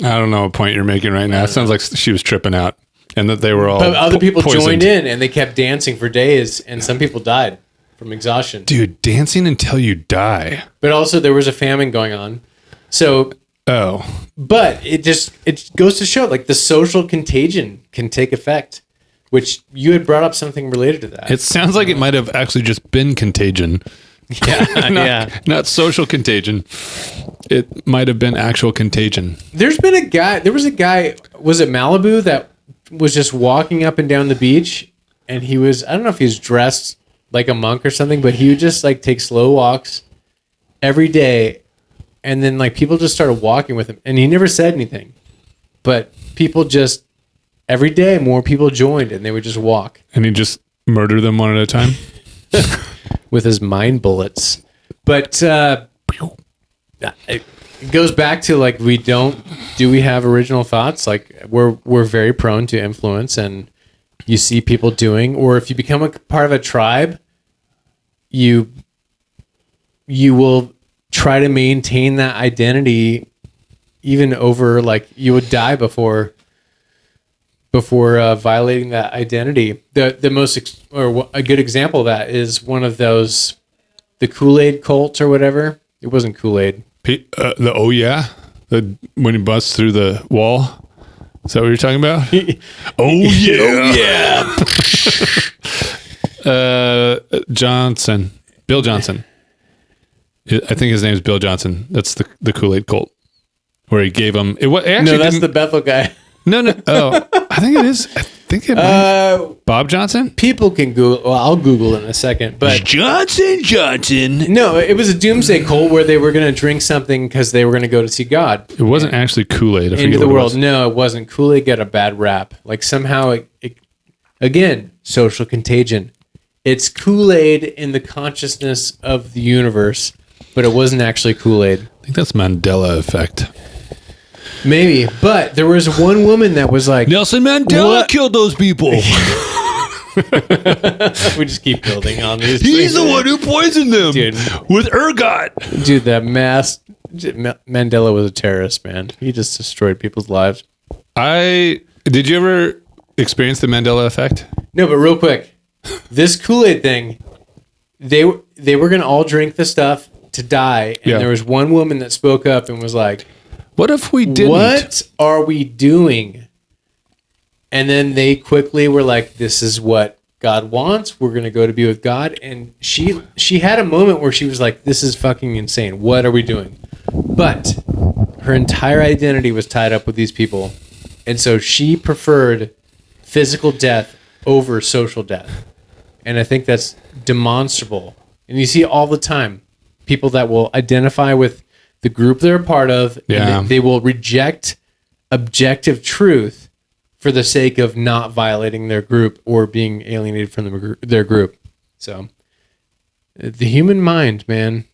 I don't know what point you're making right now. It sounds like she was tripping out, and that they were all. but other people poisoned. joined in and they kept dancing for days, and some people died from exhaustion. Dude, dancing until you die. But also there was a famine going on, so. Oh, But it goes to show like the social contagion can take effect. which you had brought up something related to that. It sounds like it might have actually just been contagion. Yeah, Not social contagion. It might have been actual contagion. There was a guy, was it Malibu, that was just walking up and down the beach, and I don't know if he was dressed like a monk or something, but he would just like take slow walks every day, and then like people just started walking with him, and he never said anything, but people just every day more people joined, and they would just walk. And he just murdered them one at a time? With his mind bullets. But it goes back to like, we have original thoughts? Like we're very prone to influence, and you see people doing, or if you become a part of a tribe, you will try to maintain that identity even over, like, you would die before violating that identity. The most a good example of that is one of those, the Kool-Aid cult or whatever. It wasn't Kool-Aid. When he busts through the wall. Is that what you're talking about? Bill Johnson. I think his name is Bill Johnson. That's the Kool-Aid cult, where he gave him. No, that's the Bethel guy. No. Oh, I think it is. I think it might. Bob Johnson? People can Google. Well, I'll Google it in a second. But Johnson. No, it was a doomsday cult where they were going to drink something because they were going to go to see God. It wasn't actually Kool-Aid. Into the world. No, it wasn't. Kool-Aid got a bad rap. Like somehow, again, social contagion. It's Kool-Aid in the consciousness of the universe, but it wasn't actually Kool-Aid. I think that's Mandela effect. Maybe, but there was one woman that was like, Nelson Mandela killed those people. We just keep building on these. He's the one who poisoned them, dude, with ergot. Dude, Mandela was a terrorist, man. He just destroyed people's lives. Did you ever experience the Mandela effect? No, but real quick, this Kool-Aid thing, they were going to all drink the stuff to die, and there was one woman that spoke up and was like, what if we didn't? What are we doing? And then they quickly were like, this is what God wants. We're going to go to be with God. And she had a moment where she was like, this is fucking insane. What are we doing? But her entire identity was tied up with these people. And so she preferred physical death over social death. And I think that's demonstrable. And you see all the time people that will identify with the group they're a part of, and they will reject objective truth for the sake of not violating their group or being alienated from their group. So the human mind, man,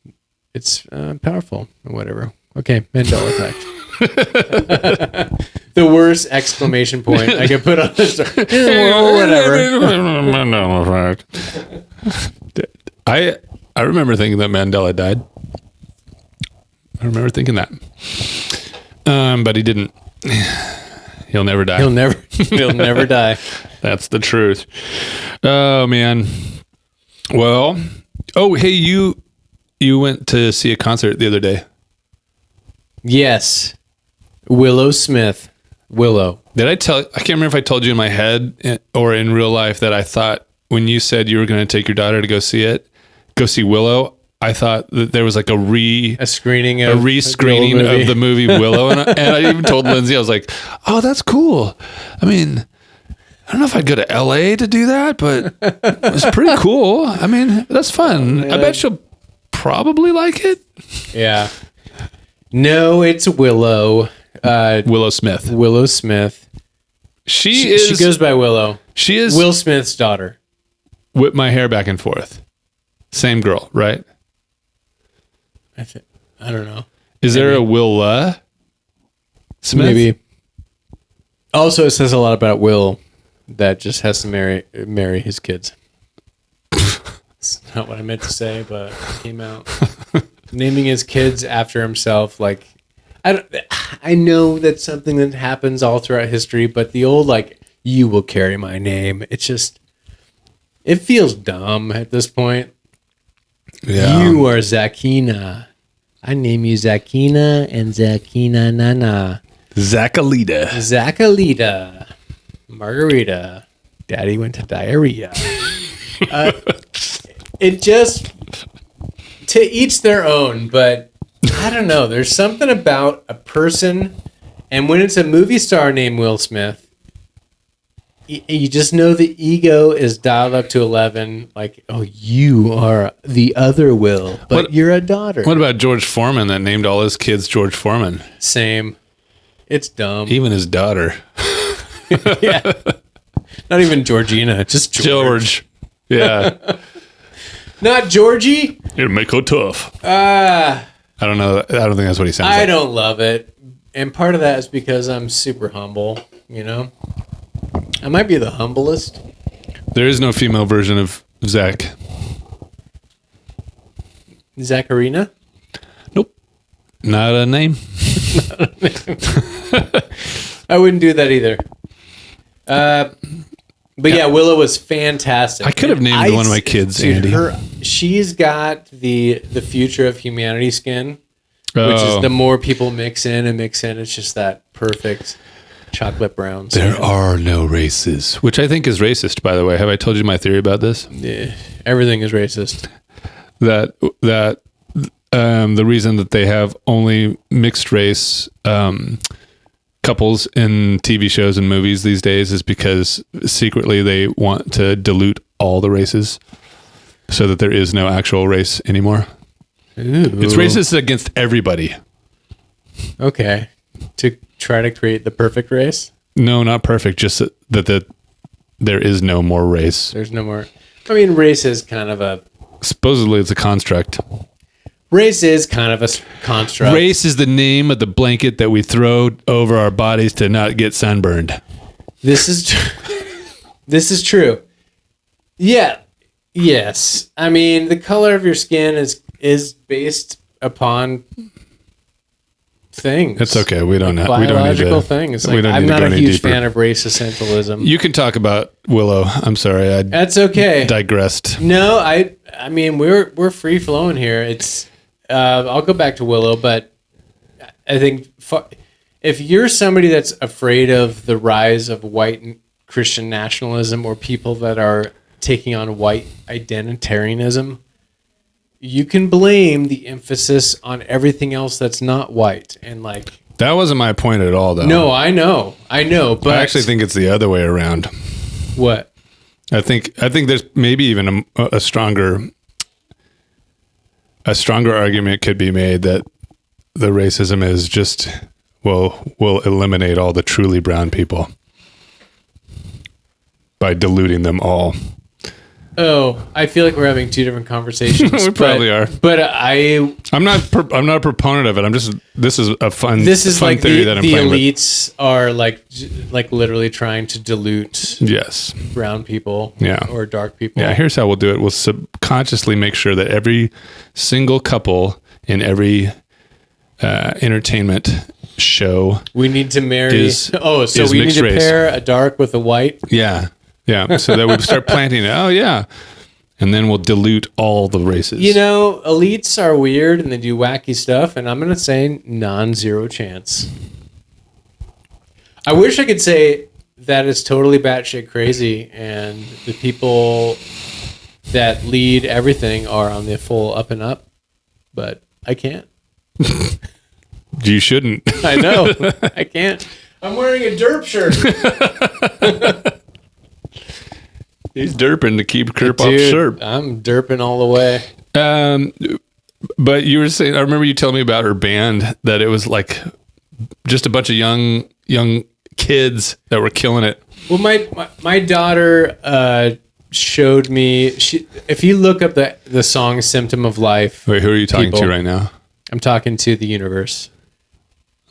it's powerful or whatever. Okay, Mandela effect. The worst exclamation point I could put on this. Whatever. Mandela effect. I remember thinking that Mandela died. I remember thinking that. But he didn't. He'll never die. He'll never die. That's the truth. Oh, man. Well, hey, you went to see a concert the other day. Yes. Willow Smith. Willow. Did I can't remember if I told you in my head or in real life that I thought when you said you were going to take your daughter to go see Willow, I thought that there was like a rescreening of the movie Willow. And I even told Lindsay, I was like, oh, that's cool. I mean, I don't know if I'd go to LA to do that, but it's pretty cool. I mean, that's fun. I bet she'll probably like it. Yeah. No, it's Willow. Willow Smith. Willow Smith. She goes by Willow. She is Will Smith's daughter. Whip my hair back and forth. Same girl, right? I don't know. Is there a Willa Smith? Maybe. Also, it says a lot about Will that just has to marry his kids. It's not what I meant to say, but it came out. Naming his kids after himself, like I know that's something that happens all throughout history, but the old like you will carry my name. It's just it feels dumb at this point. Yeah. You are Zakina. I name you Zakina and Zakina Nana. Zachalita. Zachalita. Margarita. Daddy went to diarrhea. It just, to each their own, but I don't know. There's something about a person, and when it's a movie star named Will Smith, you just know the ego is dialed up to 11. Like, oh, you are the other Will, but you're a daughter. What about George Foreman that named all his kids George Foreman? Same. It's dumb. Even his daughter. Yeah. Not even Georgina, just George. Yeah. Not Georgie. It'll make her tough. I don't know. I don't think that's what he sounds like. I don't love it. And part of that is because I'm super humble, you know? I might be the humblest. There is no female version of Zach. Zacharina? Nope. Not a name. I wouldn't do that either. But yeah, Willow was fantastic. I could have named one of my kids Andy. She's got the future of humanity skin, which is the more people mix in, it's just that perfect chocolate brown skin. There are no races, which I think is racist, by the way. Have I told you my theory about this? Yeah, everything is racist. That the reason that they have only mixed race couples in TV shows and movies these days is because secretly they want to dilute all the races so that there is no actual race anymore. Ooh. It's racist against everybody. Okay. To try to create the perfect race? No, not perfect. Just that there is no more race. There's no more. I mean, race is kind of a... Supposedly it's a construct. Race is kind of a construct. Race is the name of the blanket that we throw over our bodies to not get sunburned. This is this is true. Yeah. Yes. I mean, the color of your skin is based upon things. It's okay. We don't know. Biological things. Like, I'm not a huge fan of race essentialism. You can talk about Willow. I'm sorry. That's okay. Digressed. No, I mean, we're free flowing here. It's I'll go back to Willow, but I think if you're somebody that's afraid of the rise of white Christian nationalism or people that are taking on white identitarianism, you can blame the emphasis on everything else that's not white. And like, that wasn't my point at all, though. No, I know, but I actually think it's the other way around. What? I think there's maybe even a stronger argument could be made that the racism is just will eliminate all the truly brown people by diluting them all. Oh, I feel like we're having two different conversations. We probably are. But I'm not a proponent of it. This is a fun like theory that I'm playing with. The elites are like literally trying to dilute brown people or dark people. Yeah, here's how we'll do it. We'll subconsciously make sure that every single couple in every entertainment show we need to marry so we need to pair a dark with a white. Yeah, so that we start planting it. Oh, yeah. And then we'll dilute all the races. You know, elites are weird and they do wacky stuff, and I'm going to say non-zero chance. I wish I could say that it's totally batshit crazy and the people that lead everything are on the full up and up, but I can't. You shouldn't. I know. I can't. I'm wearing a derp shirt. He's derping to keep Kerp off Sherp. I'm derping all the way. But you were saying, I remember you telling me about her band, that it was like just a bunch of young kids that were killing it. Well, my daughter showed me. If you look up the song "Symptom of Life." Wait, who are you talking to right now? I'm talking to the universe.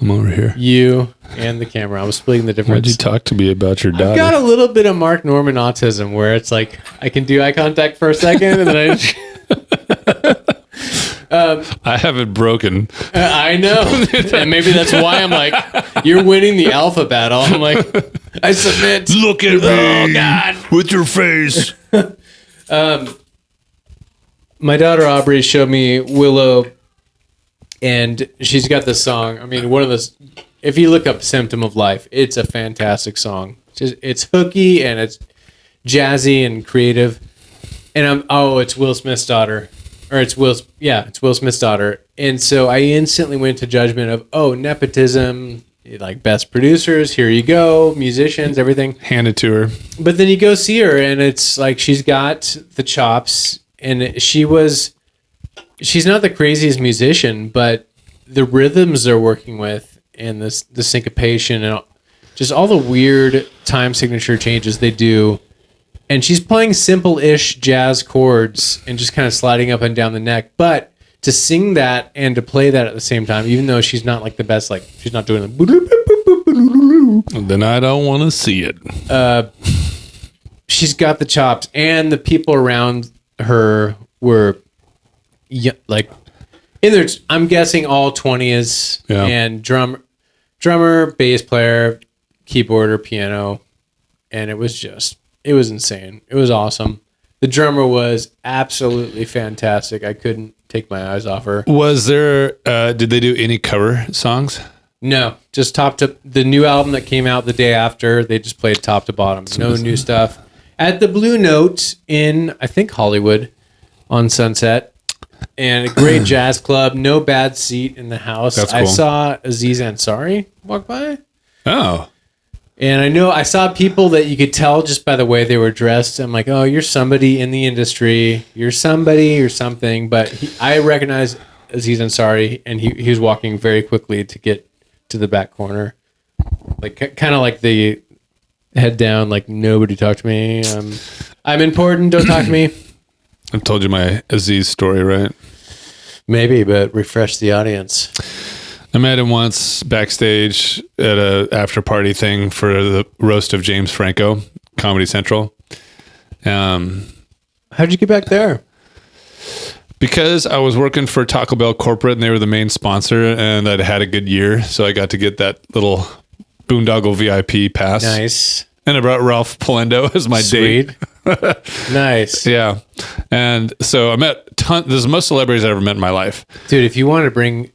I'm over here. You and the camera. I was splitting the difference. Why'd you talk to me about your daughter? I've got a little bit of Mark Norman autism where it's like I can do eye contact for a second and then I haven't broken. I know. And maybe that's why I'm like, you're winning the alpha battle. I'm like, I submit. Look at me. Oh, God. With your face. My daughter Aubrey showed me Willow. And she's got this song. I mean, if you look up "Symptom of Life," it's a fantastic song. It's hooky and jazzy and creative. And it's Will Smith's daughter. Or it's Will Smith's daughter. And so I instantly went to judgment of, nepotism, like best producers, here you go, musicians, everything. Handed to her. But then you go see her and it's like she's got the chops, and she's not the craziest musician, but the rhythms they're working with and the syncopation and just all the weird time signature changes they do. And she's playing simple-ish jazz chords and just kind of sliding up and down the neck. But to sing that and to play that at the same time, even though she's not like the best, like she's not doing the... Then I don't want to see it. She's got the chops. And the people around her were like... in their, I'm guessing all 20s. Yeah. And drummer, bass player, keyboarder, piano. And it was insane. It was awesome. The drummer was absolutely fantastic. I couldn't take my eyes off her. Was there, did they do any cover songs? No, just top to the new album that came out the day after. They just played top to bottom. No new stuff. At the Blue Note in, I think, Hollywood on Sunset. And a great jazz club. No bad seat in the house. That's cool. I saw Aziz Ansari walk by. Oh. And I know I saw people that you could tell just by the way they were dressed. I'm like, oh, you're somebody in the industry. You're somebody or something. But I recognize Aziz Ansari, and he was walking very quickly to get to the back corner. Like, kind of like the head down, like, nobody talk to me. I'm important, don't talk to me. I've told you my Aziz story, right? Maybe, but refresh the audience. I met him once backstage at a after party thing for the roast of James Franco, Comedy Central. How'd you get back there? Because I was working for Taco Bell corporate and they were the main sponsor, and I'd had a good year, so I got to get that little boondoggle VIP pass. Nice. And I brought Ralph Polendo as my date. Nice. Yeah. And so I met this is the most celebrities I ever met in my life. Dude, if you want to bring...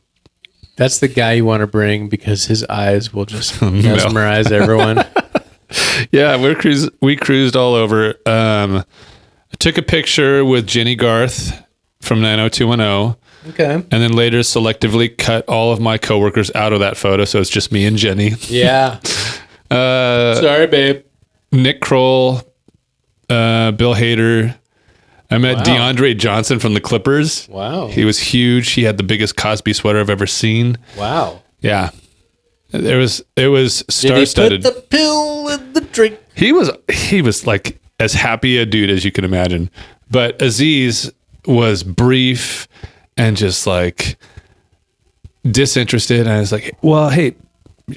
That's the guy you want to bring because his eyes will just mesmerize everyone. Yeah, we cruised all over. I took a picture with Jenny Garth from 90210. Okay. And then later selectively cut all of my coworkers out of that photo, so it's just me and Jenny. Yeah. Sorry, babe. Nick Kroll, Bill Hader. I met DeAndre Johnson from the Clippers. Wow. He was huge. He had the biggest Cosby sweater I've ever seen. Wow. Yeah. It was star-studded. Did he put the pill in the drink? He was like as happy a dude as you can imagine. But Aziz was brief and just like disinterested. And I was like, well, hey,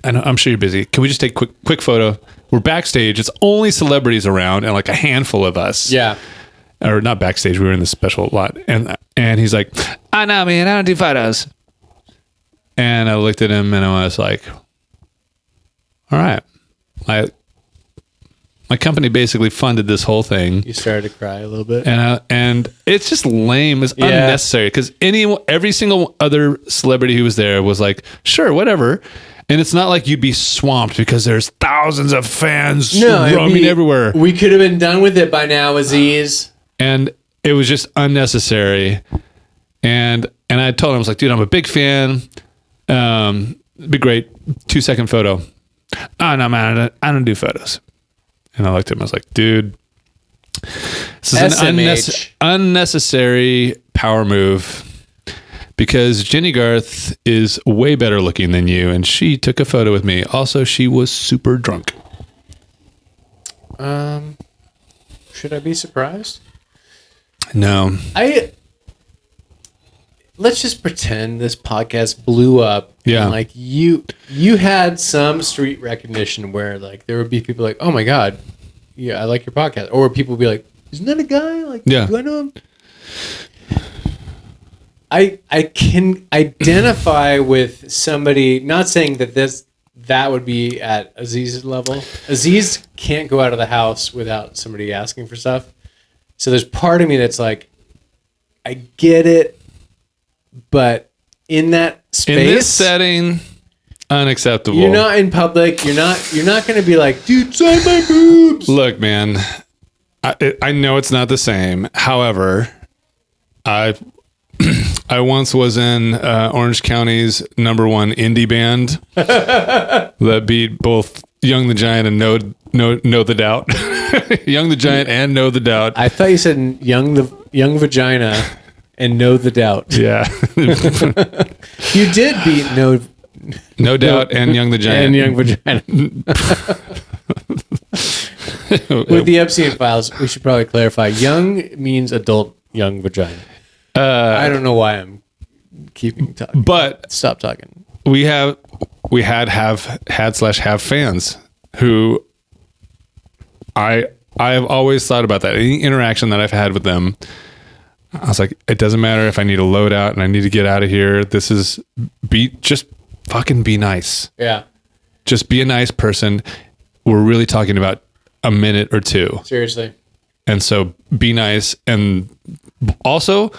I'm sure you're busy. Can we just take a quick photo? We're backstage. It's only celebrities around and like a handful of us. Yeah. Or not backstage. We were in the special lot. And he's like, oh, no, man, I don't do photos. And I looked at him and I was like, all right. My company basically funded this whole thing. You started to cry a little bit. And it's just lame. It's unnecessary because every single other celebrity who was there was like, sure, whatever. And it's not like you'd be swamped because there's thousands of fans roaming everywhere. We could have been done with it by now, Aziz. And it was just unnecessary. And I told him, I was like, dude, I'm a big fan. It'd be great. 2-second photo. Oh, no, man, I don't do photos. And I looked at him, I was like, dude, this is an unnecessary power move because Jenny Garth is way better looking than you. And she took a photo with me. Also, she was super drunk. Should I be surprised? No. Let's just pretend this podcast blew up. Yeah. And like you had some street recognition where like there would be people like, oh my God, yeah, I like your podcast. Or people would be like, isn't that a guy? Like, yeah. Do I know him? I can identify with somebody, not saying that would be at Aziz's level. Aziz can't go out of the house without somebody asking for stuff. So there's part of me that's like, I get it, but in that space, in this setting, unacceptable. You're not in public. You're not going to be like, dude, sign my boobs. Look, man, I know it's not the same. However, I once was in Orange County's #1 indie band that beat both Young the Giant and Know the Doubt. Young the Giant and Know the Doubt. I thought you said young vagina and Know the Doubt. Yeah. You did beat No Doubt and Young the Giant. and Young Vagina. With the Epstein files, we should probably clarify. Young means adult young vagina. I don't know why I'm keeping talking. But Stop talking. we had fans who I've always thought about that. Any interaction that I've had with them, I was like, it doesn't matter if I need a loadout and I need to get out of here. Just fucking be nice. Yeah. Just be a nice person. We're really talking about a minute or two. Seriously. And so be nice and also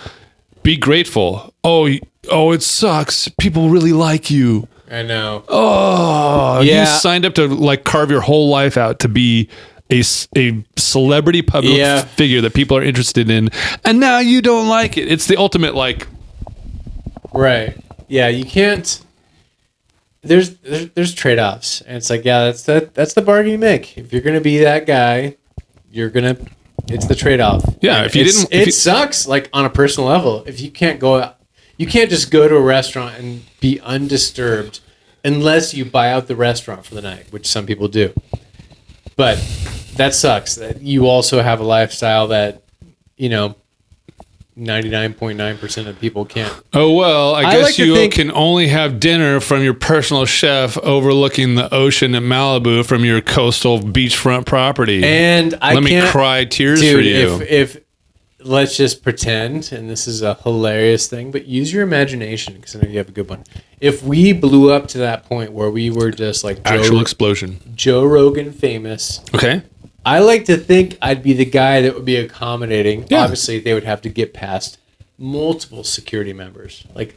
be grateful. Oh, it sucks. People really like you. I know. Oh, Yeah. you signed up to like carve your whole life out to be a celebrity public figure that people are interested in, and now you don't like it. It's the ultimate like. Right. Yeah, you can't. There's trade-offs, and it's like, yeah, that's the bargain you make. If you're gonna be that guy, it's the trade-off. Yeah, And it sucks like on a personal level. If you can't go out, you can't just go to a restaurant and be undisturbed unless you buy out the restaurant for the night, which some people do. But that sucks. That you also have a lifestyle that 99.9% of people can't. Oh, well, I guess like to you think- can only have dinner from your personal chef overlooking the ocean at Malibu from your coastal beachfront property. And Let me cry tears for you. If let's just pretend, and this is a hilarious thing, but use your imagination because I know you have a good one. If we blew up to that point where we were just like Actual explosion. Joe Rogan famous, Okay. I like to think I'd be the guy that would be accommodating. Yeah. Obviously, they would have to get past multiple security members, like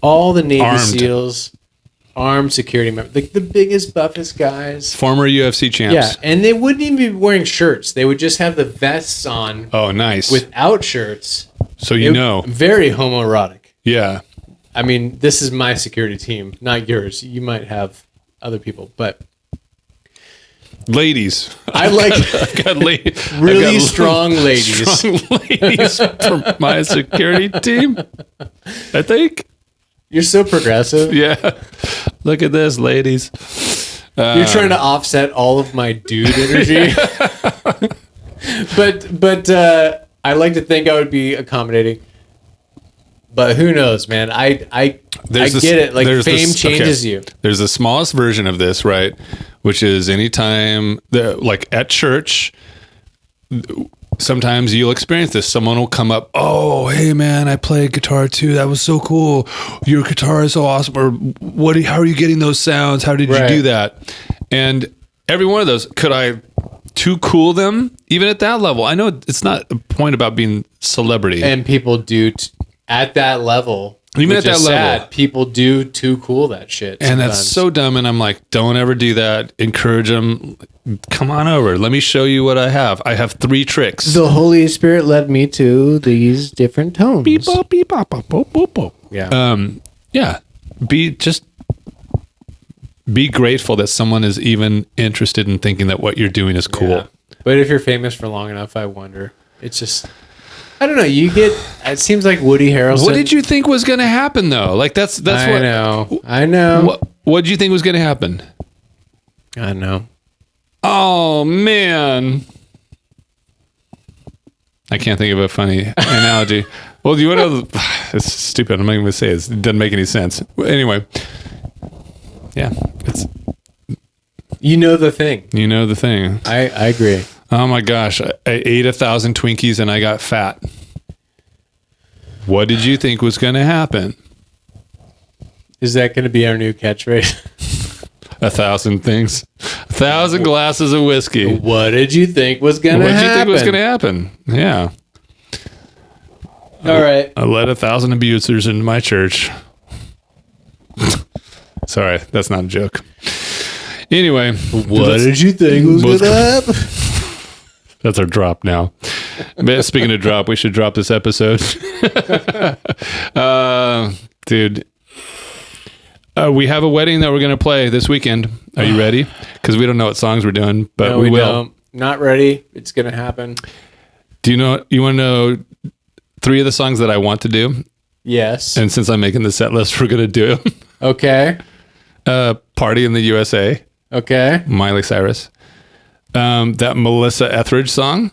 all the Navy Armed. SEALs, armed security members, like the biggest, buffest guys. Former UFC champs. Yeah, and they wouldn't even be wearing shirts. They would just have the vests on Oh, nice. without shirts. So you know. Very homoerotic. Yeah. I mean, this is my security team, not yours. You might have other people, but Ladies. I like I've got really strong ladies. Strong ladies for my security team, I think. You're so progressive. Yeah. Look at this, ladies. You're trying to offset all of my dude energy. but I like to think I would be accommodating. But who knows, man? I get it. Like fame changes you. There's the smallest version of this, right? Which is anytime, like at church, sometimes you'll experience this. Someone will come up, oh, hey man, I play guitar too. That was so cool. Your guitar is so awesome. Or how are you getting those sounds? How did you do that? And every one of those, could I too cool them even at that level? I know it's not a point about being celebrity. And people do at that level. Even at that level. People do too cool that shit. And that's so dumb. And I'm like, don't ever do that. Encourage them. Come on over. Let me show you what I have. I have 3 tricks. The Holy Spirit led me to these different tones. Beep, bop, beep, bop, bop, bop, bop, bop. Yeah. Yeah. Be grateful that someone is even interested in thinking that what you're doing is cool. Yeah. But if you're famous for long enough, I wonder. It's just, I don't know. It seems like Woody Harrelson. What did you think was going to happen though? Like that's I know. What did you think was going to happen? I know. Oh man. I can't think of a funny analogy. Well, do you want to? It's stupid. I'm not even going to say it. It doesn't make any sense. Anyway, yeah, You know the thing. You know the thing. I agree. Oh my gosh, I ate 1,000 Twinkies and I got fat. What did you think was going to happen? Is that going to be our new catchphrase? 1,000 things. 1,000 glasses of whiskey. What did you think was going to happen? What did you think was going to happen? Yeah. All right. I let 1,000 abusers into my church. Sorry, that's not a joke. Anyway. What did you think was going to happen? That's our drop now. But speaking of drop, we should drop this episode. Dude, we have a wedding that we're going to play this weekend. Are you ready? Because we don't know what songs we're doing, but No, we will. don't. Not ready. It's going to happen. Do you want to know 3 of the songs that I want to do? Yes. And since I'm making the set list, we're going to do Okay. Party in the USA, Okay. Miley Cyrus. That Melissa Etheridge song,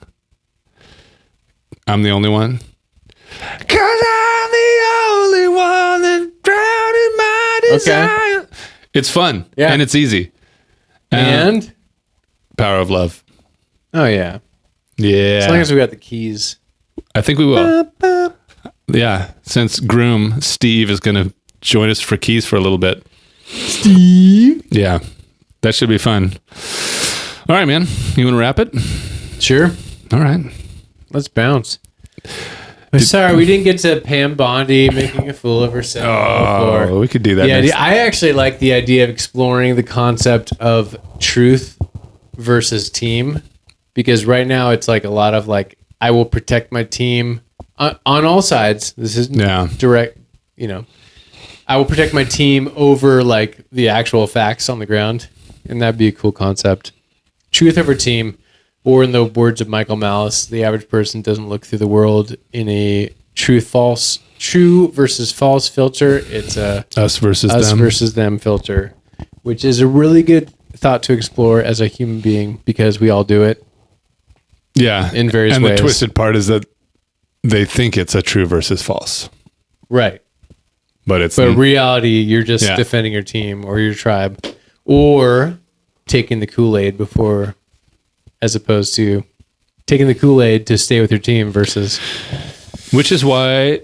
I'm the Only One. 'Cause I'm the only one that drowned in my desire. It's fun. Yeah. And it's easy. And? Power of Love. Oh, yeah. Yeah. As long as we got the keys. I think we will. Yeah. Since Groom, Steve, is going to join us for keys for a little bit. Steve. Yeah. That should be fun. All right, man. You want to wrap it? Sure. All right. Let's bounce. Sorry, we didn't get to Pam Bondi making a fool of herself. Oh, we could do that. Yeah, next. I actually like the idea of exploring the concept of truth versus team, because right now it's like a lot of like, I will protect my team on all sides. This is direct, I will protect my team over like the actual facts on the ground. And that'd be a cool concept. Truth over team. Or in the words of Michael Malice, the average person doesn't look through the world in a true versus false filter. It's a us versus them filter, which is a really good thought to explore as a human being, because we all do it. Yeah. In various and ways. And the twisted part is that they think it's a true versus false. Right. But reality, you're just defending your team or your tribe, or taking the Kool-Aid before, as opposed to taking the Kool-Aid to stay with your team versus. Which is why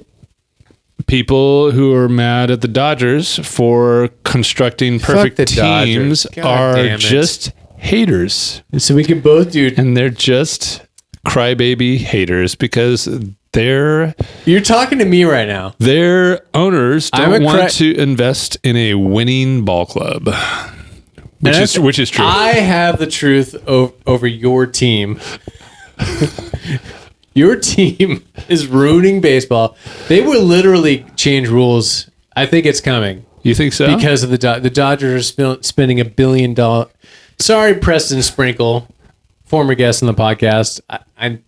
people who are mad at the Dodgers for constructing perfect teams are just haters. So we can both do. And they're just crybaby haters because You're talking to me right now. Their owners don't want to invest in a winning ball club. Which is true. I have the truth over your team. Your team is ruining baseball. They will literally change rules. I think it's coming. You think so? Because of the Dodgers are spending $1 billion. Sorry, Preston Sprinkle, former guest on the podcast.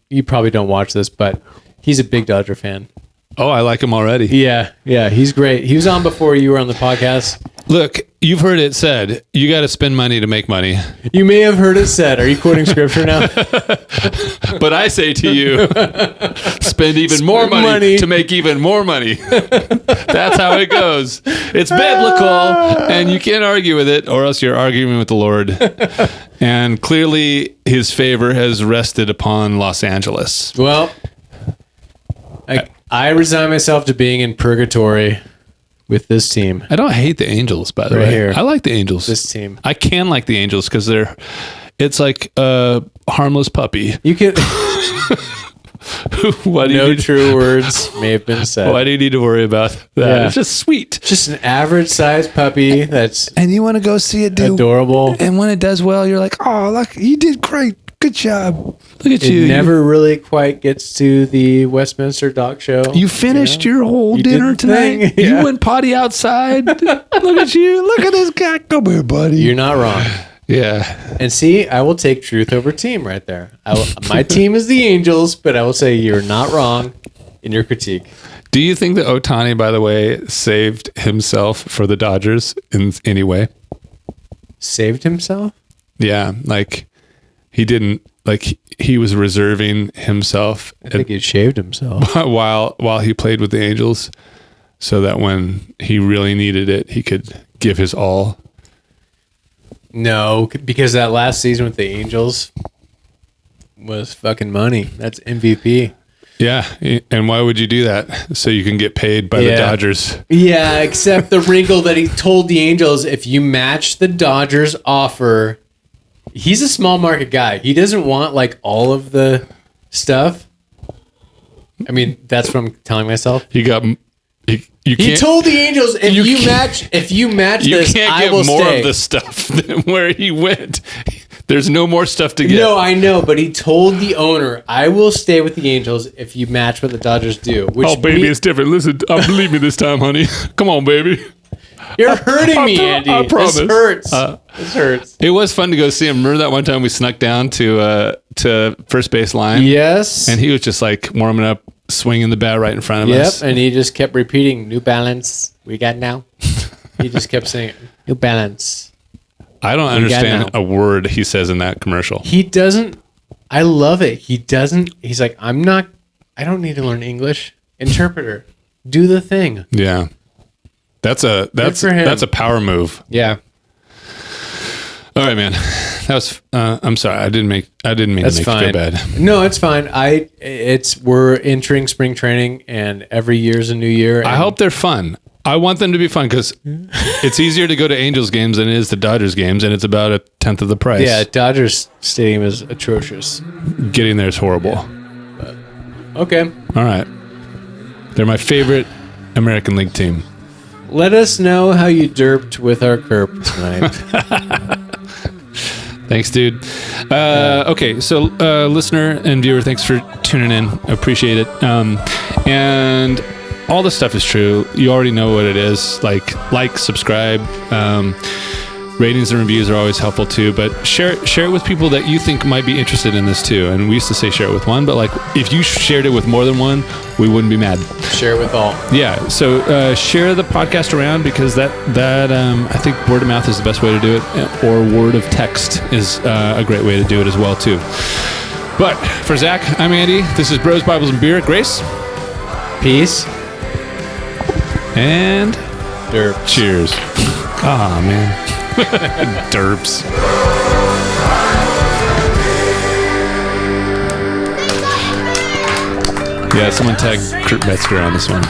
You probably don't watch this, but he's a big Dodger fan. Oh, I like him already. Yeah, he's great. He was on before you were on the podcast. Look, you've heard it said, you got to spend money to make money. You may have heard it said. Are you quoting scripture now? But I say to you, spend even more money to make even more money. That's how it goes. It's biblical, and you can't argue with it, or else you're arguing with the Lord. And clearly, his favor has rested upon Los Angeles. Well, I resign myself to being in purgatory with this team. I don't hate the Angels, by the way. Here. I like the Angels. This team. I can like the Angels because it's like a harmless puppy. You can. No true words may have been said. Why do you need to worry about that? Yeah. It's just sweet. Just an average sized puppy that's and you want to go see it do adorable. And when it does well, you're like, oh, look, you did great. Good job. Look at you. It never really quite gets to the Westminster Dog Show. You finished your whole dinner tonight. Yeah. You went potty outside. Look at you. Look at this guy. Come here, buddy. You're not wrong. Yeah. And see, I will take truth over team right there. My team is the Angels, but I will say you're not wrong in your critique. Do you think that Ohtani, by the way, saved himself for the Dodgers in any way? Saved himself? Yeah, like he didn't, like he was reserving himself. I think he shaved himself while he played with the Angels, so that when he really needed it, he could give his all. No, because that last season with the Angels was fucking money. That's MVP. Yeah, and why would you do that? So you can get paid by the Dodgers. Yeah, except the wrinkle that he told the Angels, if you match the Dodgers offer, he's a small market guy. He doesn't want like all of the stuff. I mean, that's what I'm telling myself. He told the Angels, if you match you this, can't I get will more stay. of the stuff than where he went. There's no more stuff to get. No, I know, but he told the owner, "I will stay with the Angels if you match what the Dodgers do." Which Oh, baby, it's different. Listen, believe me this time, honey. Come on, baby. you're hurting me, Andy. I promise. This hurts. This hurts. It was fun to go see him. Remember that one time we snuck down to first base line? Yes. And he was just like warming up, swinging the bat right in front of us. And he just kept repeating, "New Balance, we got now." He just kept saying, "New Balance." I don't understand a word he says in that commercial. He doesn't. I love it. He doesn't. He's like, I don't need to learn English. Interpreter, do the thing. Yeah, that's a power move. Yeah. All right, man. That was. I'm sorry. I didn't mean to make you feel bad. No, it's fine. We're entering spring training, and every year's a new year. I hope they're fun. I want them to be fun because it's easier to go to Angels games than it is to Dodgers games, and it's about 1/10 of the price. Yeah, Dodgers Stadium is atrocious. Getting there is horrible. Okay. All right. They're my favorite American League team. Let us know how you derped with our Kerp tonight. Thanks, dude. Okay, so listener and viewer, thanks for tuning in. I appreciate it. And all this stuff is true. You already know what it is. Like, subscribe. Ratings and reviews are always helpful too. But share it with people that you think might be interested in this too. And we used to say share it with one, but like if you shared it with more than one, we wouldn't be mad. Share it with all. Yeah. So share the podcast around because that I think word of mouth is the best way to do it, or word of text is a great way to do it as well too. But for Zach, I'm Andy. This is Bros, Bibles, and Beer. Grace. Peace. And derp. Cheers. Ah, man. Derps. Yeah, someone tag Kurt Metzger on this one.